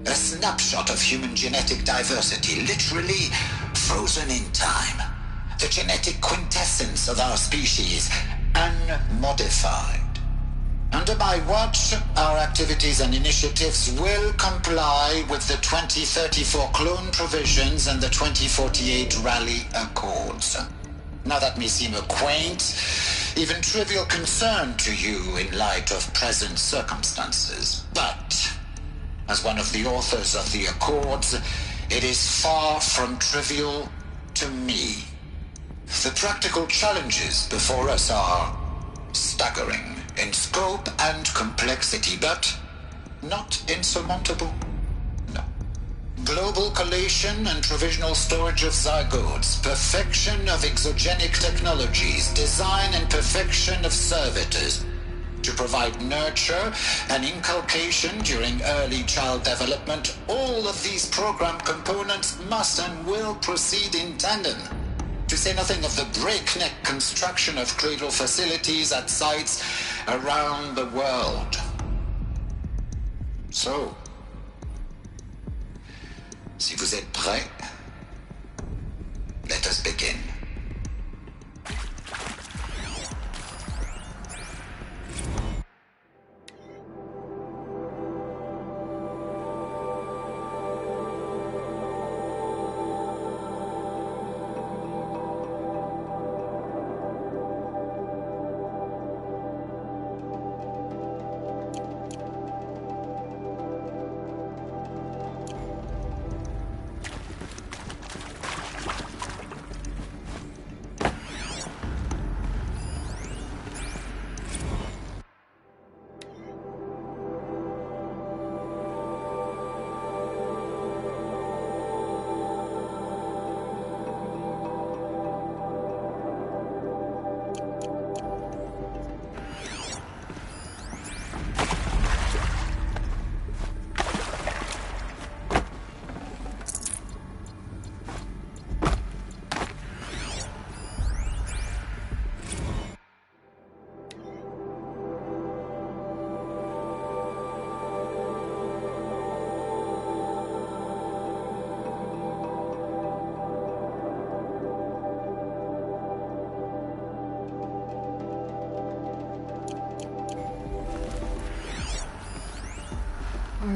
A snapshot of human genetic diversity, literally frozen in time. The genetic quintessence of our species, unmodified. Under my watch, our activities and initiatives will comply with the 2034 clone provisions and the 2048 Rally Accords. Now that may seem a quaint, even trivial concern to you in light of present circumstances, but as one of the authors of the Accords, it is far from trivial to me. The practical challenges before us are staggering in scope and complexity, but not insurmountable. No. Global collation and provisional storage of zygotes, perfection of exogenic technologies, design and perfection of servitors to provide nurture and inculcation during early child development. All of these program components must and will proceed in tandem. To say nothing of the breakneck construction of cradle facilities at sites around the world. So, si vous êtes prêts, let us begin.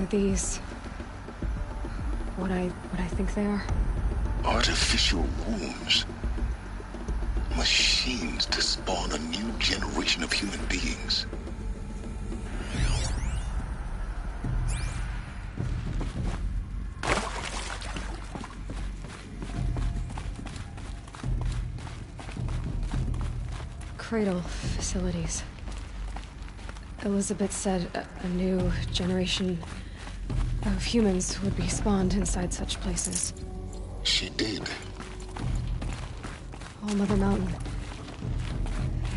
these what I think they are? Artificial wombs. Machines to spawn a new generation of human beings. Cradle facilities. Elizabeth said a new generation of humans would be spawned inside such places. She did. All Mother Mountain.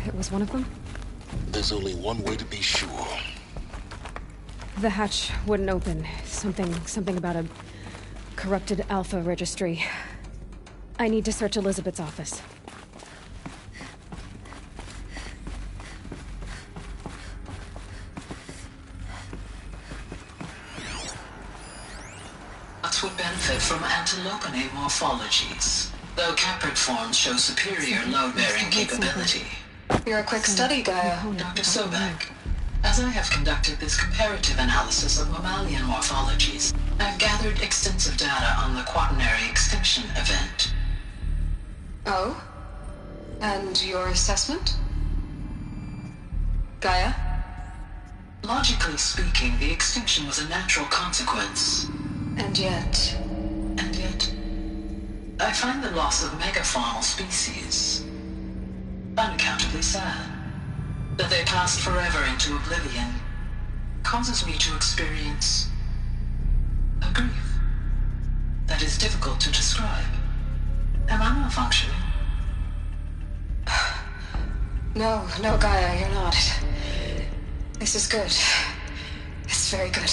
It was one of them? There's only one way to be sure. The hatch wouldn't open. Something about a corrupted Alpha registry. I need to search Elizabeth's office. Would benefit from antilopinae morphologies, though caprid forms show superior load-bearing capability. You're a quick study, Gaia. Dr. Sobek, as I have conducted this comparative analysis of mammalian morphologies, I've gathered extensive data on the quaternary extinction event. Oh? And your assessment? Gaia? Logically speaking, the extinction was a natural consequence. And yet, I find the loss of megafaunal species unaccountably sad. That they passed forever into oblivion causes me to experience a grief that is difficult to describe. Am I malfunctioning? No, Gaia, you're not. This is good. It's very good.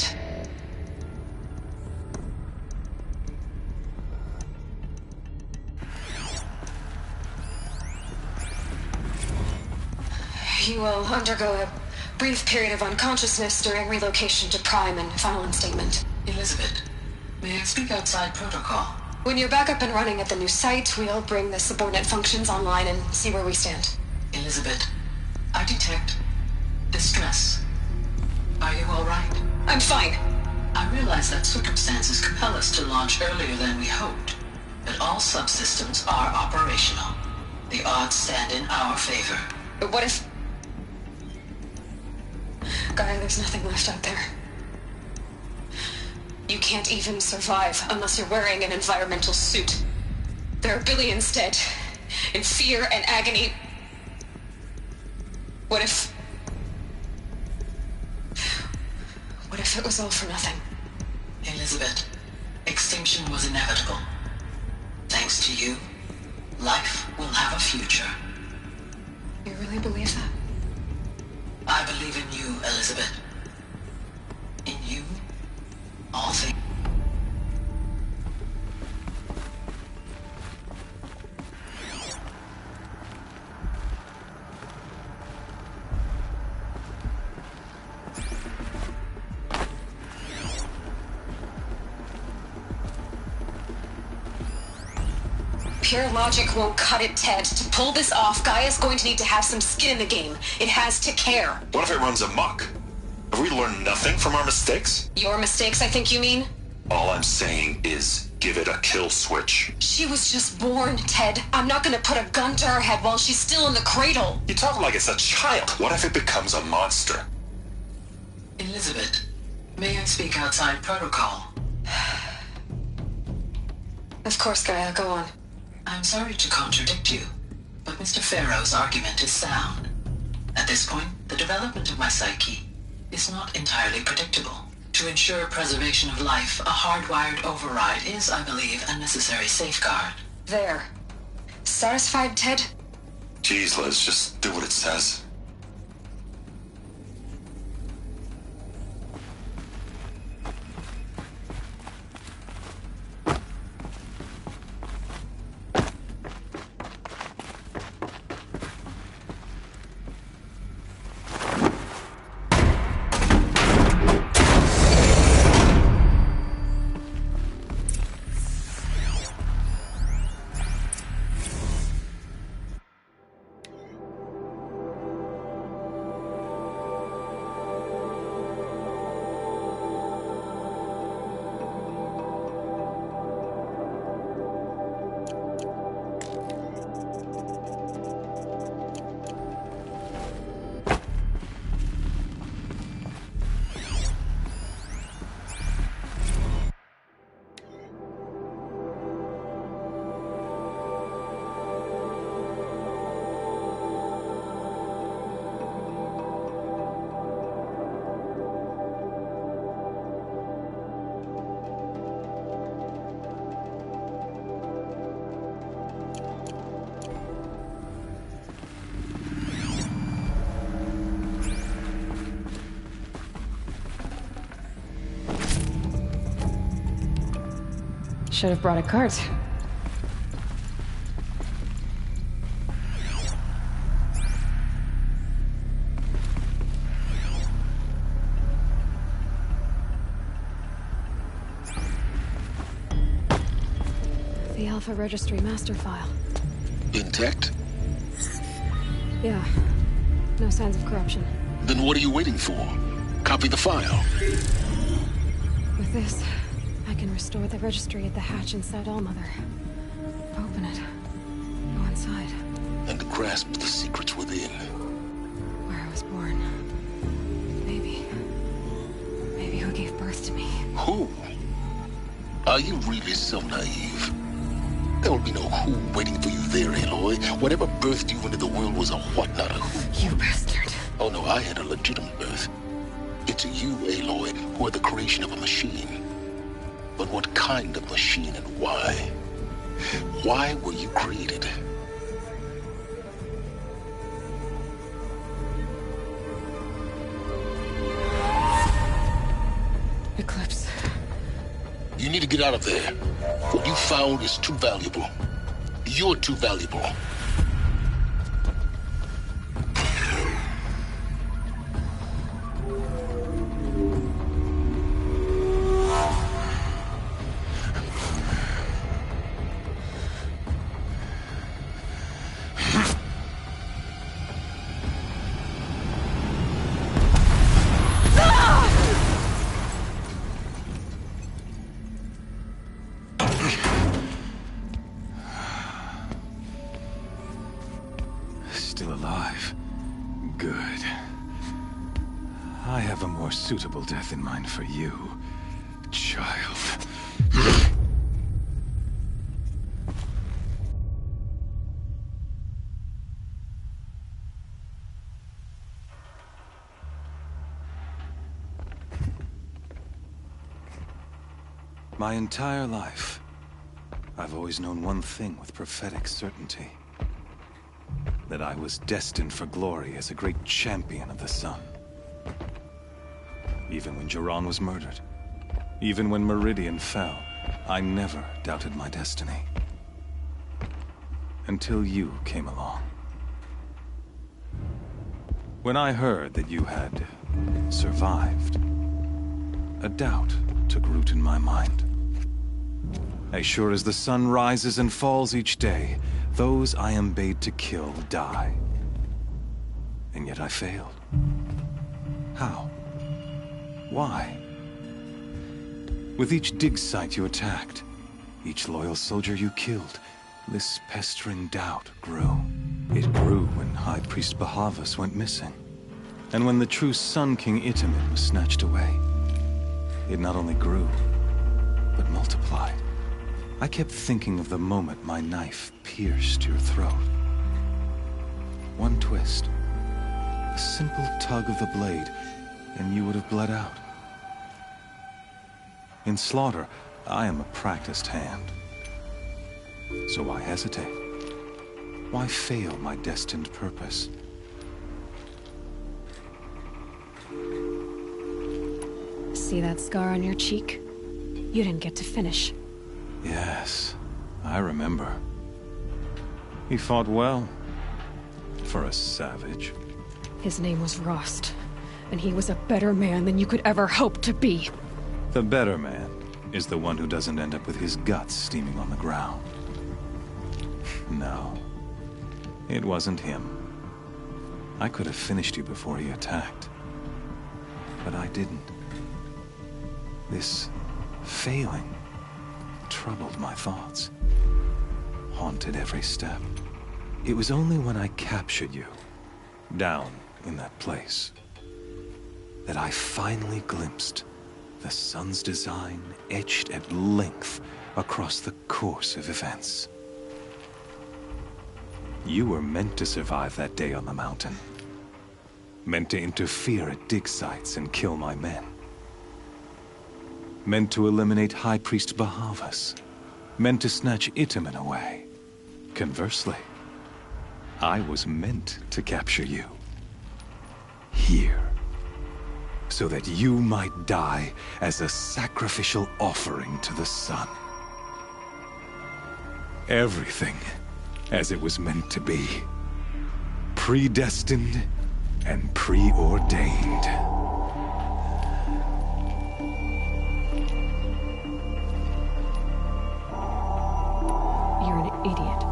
You will undergo a brief period of unconsciousness during relocation to Prime and final instatement. Elizabeth, may I speak outside protocol? When you're back up and running at the new site, we'll bring the subordinate functions online and see where we stand. Elizabeth, I detect distress. Are you all right? I'm fine. I realize that circumstances compel us to launch earlier than we hoped, but all subsystems are operational. The odds stand in our favor. But what if... Gaia, there's nothing left out there. You can't even survive unless you're wearing an environmental suit. There are billions dead, in fear and agony. What if it was all for nothing? Elizabeth, extinction was inevitable. Thanks to you, life will have a future. You really believe that? I believe in you, Elizabeth. In you, all things. Pure logic won't cut it, Ted. To pull this off, Gaia's going to need to have some skin in the game. It has to care. What if it runs amok? Have we learned nothing from our mistakes? Your mistakes, I think you mean? All I'm saying is, give it a kill switch. She was just born, Ted. I'm not gonna put a gun to her head while she's still in the cradle. You talk like it's a child. What if it becomes a monster? Elizabeth, may I speak outside protocol? Of course, Gaia, go on. I'm sorry to contradict you, but Mr. Farrow's argument is sound. At this point, the development of my psyche is not entirely predictable. To ensure preservation of life, a hardwired override is, I believe, a necessary safeguard. There. Satisfied, Ted? Jeez, Liz, just do what it says. Should have brought a cart. The Alpha Registry master file. Intact? Yeah. No signs of corruption. Then what are you waiting for? Copy the file. With this, I can restore the registry at the hatch inside Allmother. Open it. Go inside. And grasp the secrets within. Where I was born. Maybe who gave birth to me. Who? Are you really so naive? There will be no who waiting for you there, Aloy. Whatever birthed you into the world was a what, not a who. You bastard. Oh no, I had a legitimate birth. It's you, Aloy, who are the creation of a machine. But what kind of machine and why? Why were you created? Eclipse. You need to get out of there. What you found is too valuable. You're too valuable. Still alive. Good. I have a more suitable death in mind for you, child. My entire life, I've always known one thing with prophetic certainty. That I was destined for glory as a great champion of the sun. Even when Jiran was murdered, even when Meridian fell, I never doubted my destiny. Until you came along. When I heard that you had survived, a doubt took root in my mind. As sure as the sun rises and falls each day, those I am bade to kill die. And yet I failed. How? Why? With each dig site you attacked, each loyal soldier you killed, this pestering doubt grew. It grew when High Priest Bahavas went missing. And when the true Sun King Itamen was snatched away. It not only grew, but multiplied. I kept thinking of the moment my knife pierced your throat. One twist, a simple tug of the blade, and you would have bled out. In slaughter, I am a practiced hand. So why hesitate? Why fail my destined purpose? See that scar on your cheek? You didn't get to finish. Yes, I remember. He fought well. For a savage. His name was Rost, and he was a better man than you could ever hope to be. The better man is the one who doesn't end up with his guts steaming on the ground. No, it wasn't him. I could have finished you before he attacked. But I didn't. This failing troubled my thoughts, haunted every step. It was only when I captured you, down in that place, that I finally glimpsed the sun's design etched at length across the course of events. You were meant to survive that day on the mountain. Meant to interfere at dig sites and kill my men. Meant to eliminate High Priest Bahavas. Meant to snatch Itamen away. Conversely, I was meant to capture you. Here. So that you might die as a sacrificial offering to the sun. Everything as it was meant to be. Predestined and preordained. You're an idiot.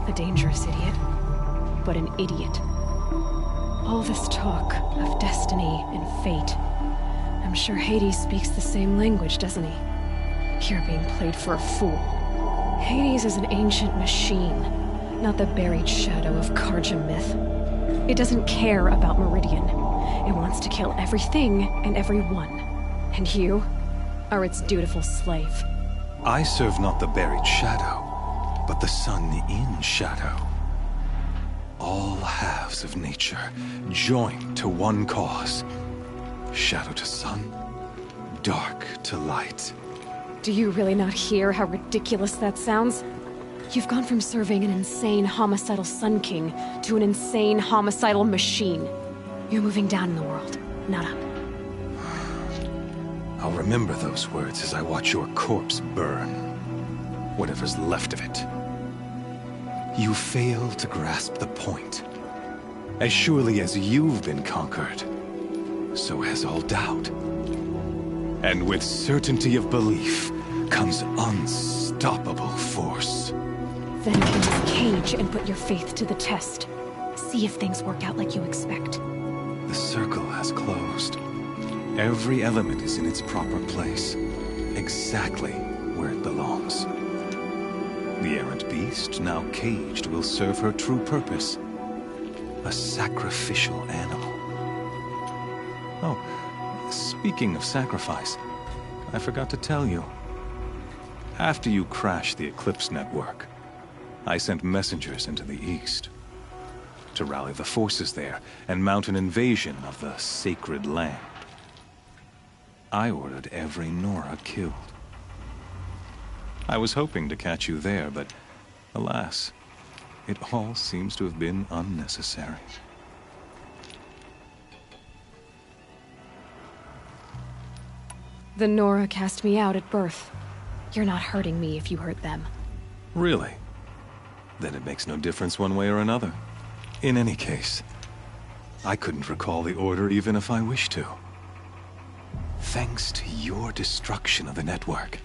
A dangerous idiot, but an idiot. All this talk of destiny and fate. I'm sure Hades speaks the same language, doesn't he? You're being played for a fool. Hades is an ancient machine, not the buried shadow of Karja myth. It doesn't care about Meridian. It wants to kill everything and everyone. And you are its dutiful slave. I serve not the buried shadow, but the sun in shadow. All halves of nature joined to one cause. Shadow to sun, dark to light. Do you really not hear how ridiculous that sounds? You've gone from serving an insane homicidal Sun King to an insane homicidal machine. You're moving down in the world, not up. I'll remember those words as I watch your corpse burn. Whatever's left of it. You fail to grasp the point. As surely as you've been conquered, so has all doubt. And with certainty of belief comes unstoppable force. Then in this cage and put your faith to the test. See if things work out like you expect. The circle has closed. Every element is in its proper place, exactly where it belongs. The errant beast, now caged, will serve her true purpose. A sacrificial animal. Oh, speaking of sacrifice, I forgot to tell you. After you crashed the Eclipse network, I sent messengers into the east to rally the forces there and mount an invasion of the sacred land. I ordered every Nora killed. I was hoping to catch you there, but alas, it all seems to have been unnecessary. The Nora cast me out at birth. You're not hurting me if you hurt them. Really? Then it makes no difference one way or another. In any case, I couldn't recall the order even if I wished to. Thanks to your destruction of the network,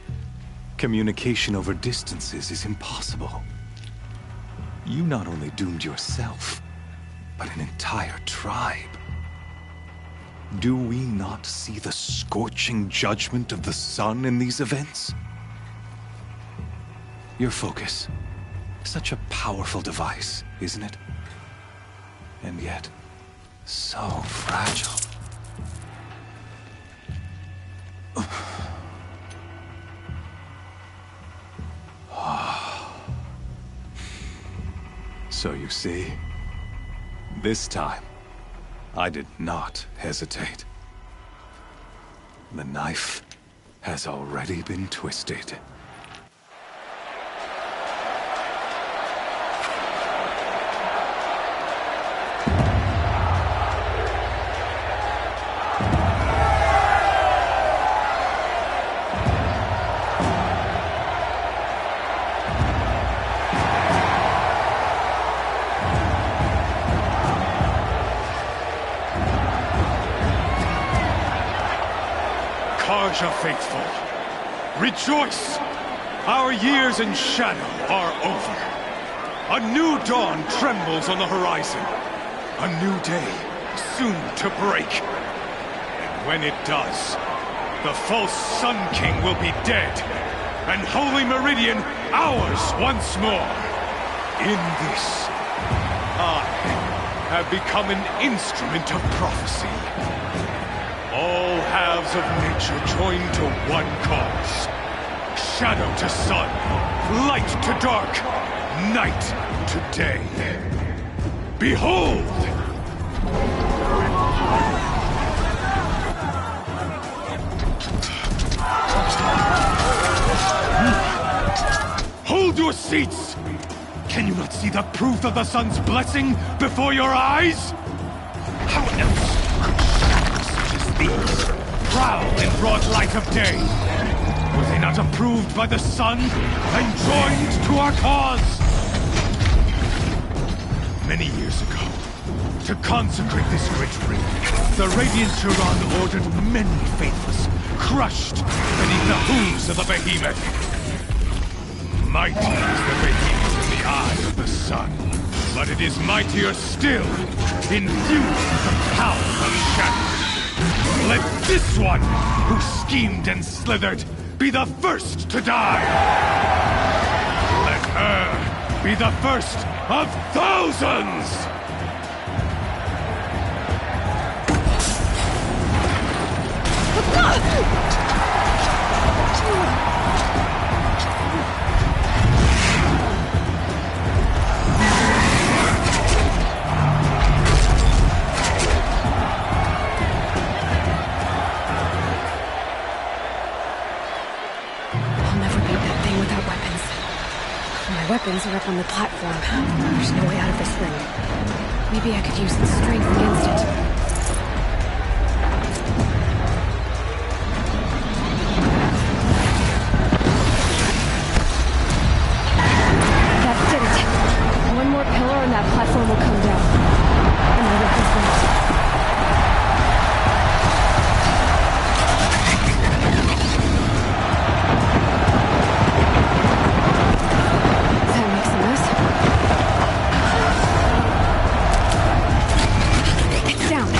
communication over distances is impossible. You not only doomed yourself, but an entire tribe. Do we not see the scorching judgment of the sun in these events? Your focus. Such a powerful device, isn't it? And yet, so fragile. So you see, this time, I did not hesitate. The knife has already been twisted. Karja faithful, rejoice! Our years in shadow are over. A new dawn trembles on the horizon. A new day soon to break. And when it does, the false Sun King will be dead, and Holy Meridian ours once more. In this, I have become an instrument of prophecy. All halves of nature joined to one cause. Shadow to sun, light to dark, night to day. Behold! Hold your seats! Can you not see the proof of the sun's blessing before your eyes? How else could shadows such as these prowl in broad light of day? Were they not approved by the sun and joined to our cause? Many years ago, to consecrate this great ring, the Radiant Turan ordered many faithless, crushed beneath the hooves of the behemoth. Mighty is the behemoth in the eye of the sun, but it is mightier still, infused with the power of shadow. Let this one, who schemed and slithered, be the first to die! Let her be the first of thousands! Weapons are up on the platform. There's no way out of this ring. Maybe I could use the strength against it. That did it. One more pillar and that platform will come down. And my weapons won't. Down.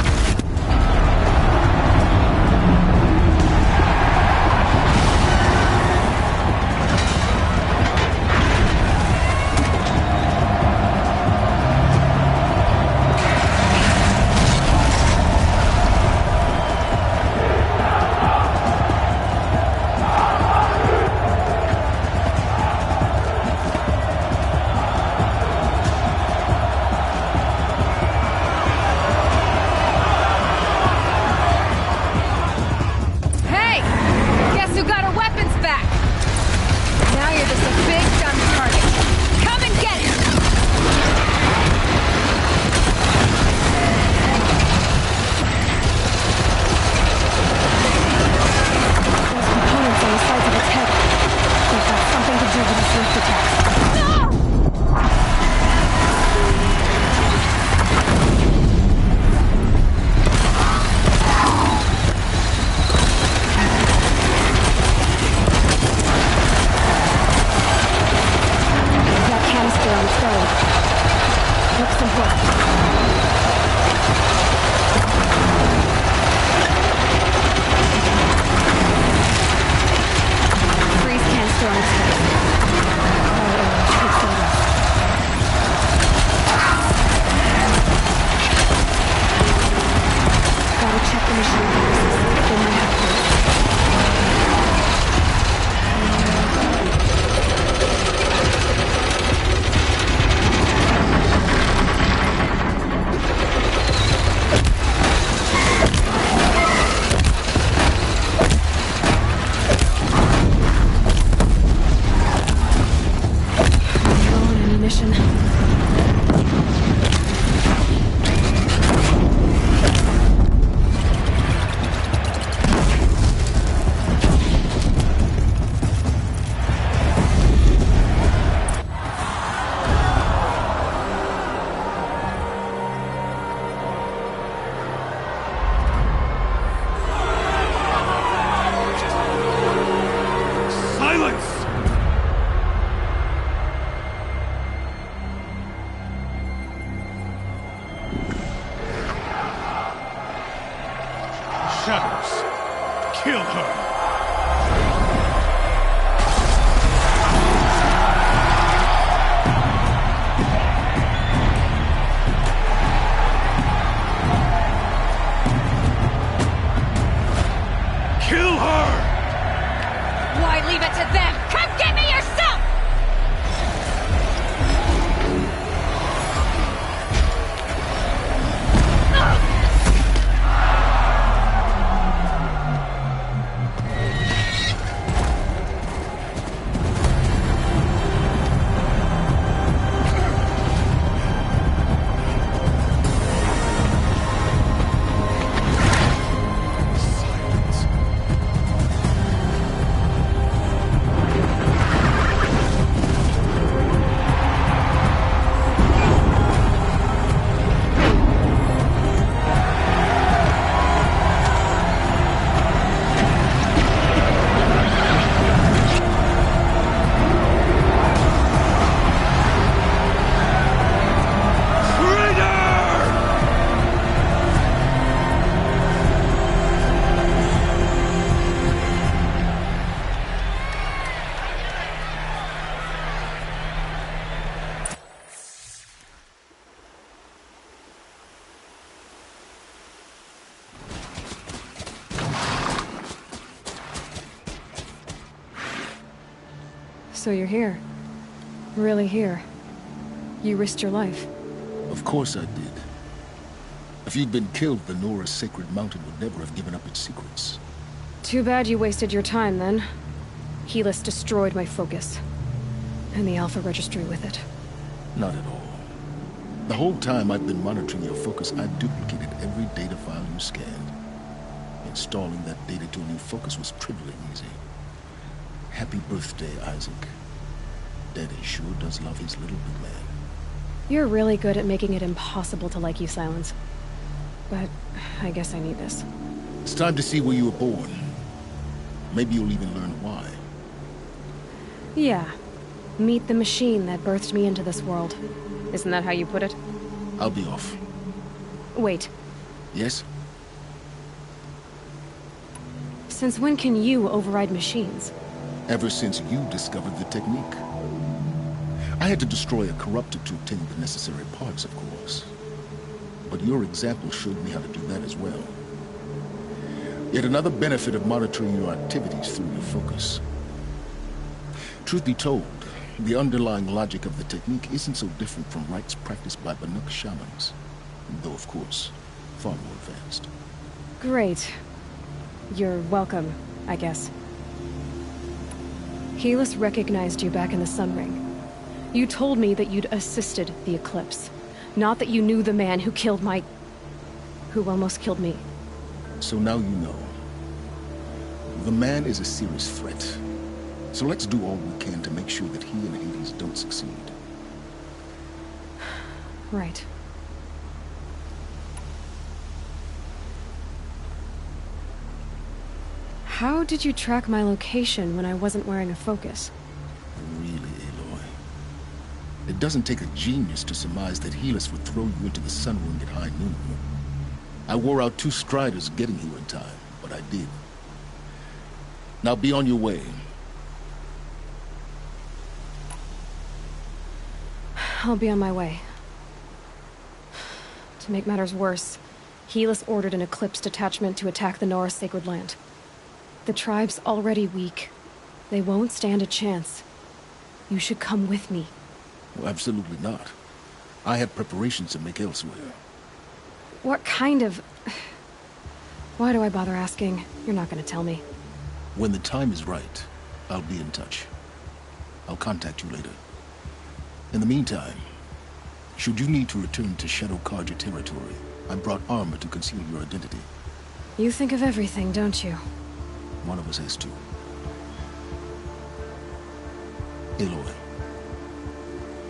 So you're here. Really here. You risked your life. Of course I did. If you'd been killed, the Nora's Sacred Mountain would never have given up its secrets. Too bad you wasted your time, then. Helis destroyed my focus. And the Alpha Registry with it. Not at all. The whole time I've been monitoring your focus, I've duplicated every data file you scanned. Installing that data to a new focus was trivially easy. Happy birthday, Isaac. Daddy sure does love his little big man. You're really good at making it impossible to like you, Silence. But I guess I need this. It's time to see where you were born. Maybe you'll even learn why. Yeah. Meet the machine that birthed me into this world. Isn't that how you put it? I'll be off. Wait. Yes? Since when can you override machines? Ever since you discovered the technique. I had to destroy a corruptor to obtain the necessary parts, of course. But your example showed me how to do that as well. Yet another benefit of monitoring your activities through your focus. Truth be told, the underlying logic of the technique isn't so different from rites practiced by Banuk shamans. Though, of course, far more advanced. Great. You're welcome, I guess. Helis recognized you back in the Sun Ring. You told me that you'd assisted the Eclipse. Not that you knew the man who killed who almost killed me. So now you know. The man is a serious threat. So let's do all we can to make sure that he and Hades don't succeed. Right. How did you track my location when I wasn't wearing a focus? Really, Aloy? It doesn't take a genius to surmise that Helis would throw you into the Sun Ring at high noon. I wore out 2 striders getting here in time, but I did. Now be on your way. I'll be on my way. To make matters worse, Helis ordered an Eclipse detachment to attack the Nora Sacred Land. The tribe's already weak. They won't stand a chance. You should come with me. Well, absolutely not. I have preparations to make elsewhere. What kind of... Why do I bother asking? You're not gonna tell me. When the time is right, I'll be in touch. I'll contact you later. In the meantime, should you need to return to Shadow Karja territory, I brought armor to conceal your identity. You think of everything, don't you? One of us has to. Aloy,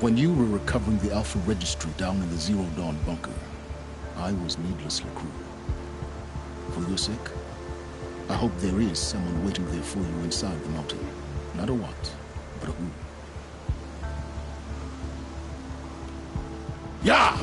when you were recovering the Alpha Registry down in the Zero Dawn bunker, I was needlessly cruel. For your sake, I hope there is someone waiting there for you inside the mountain. Not a what, but a who. Yeah!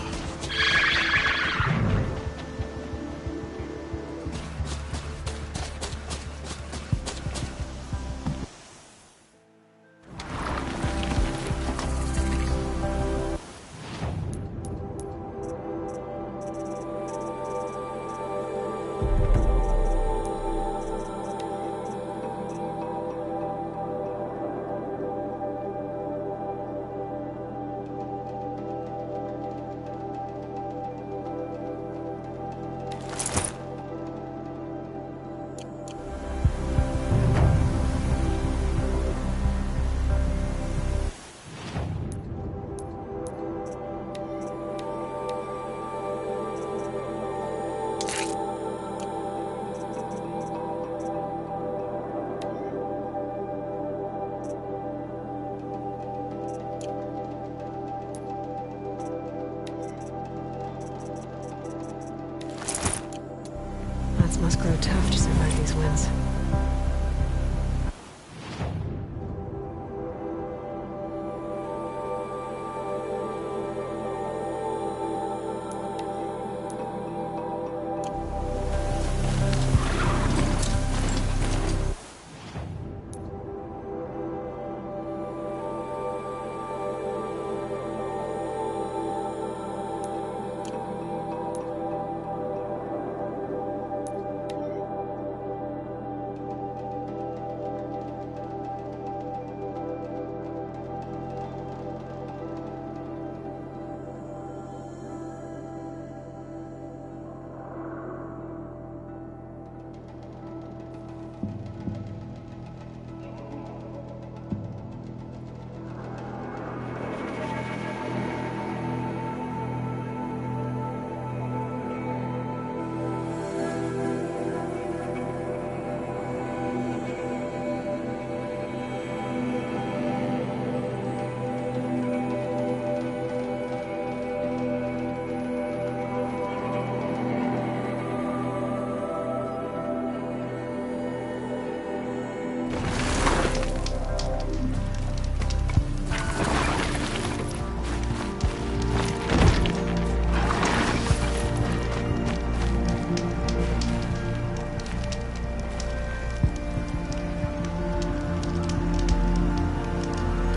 Must grow tough to survive these winds.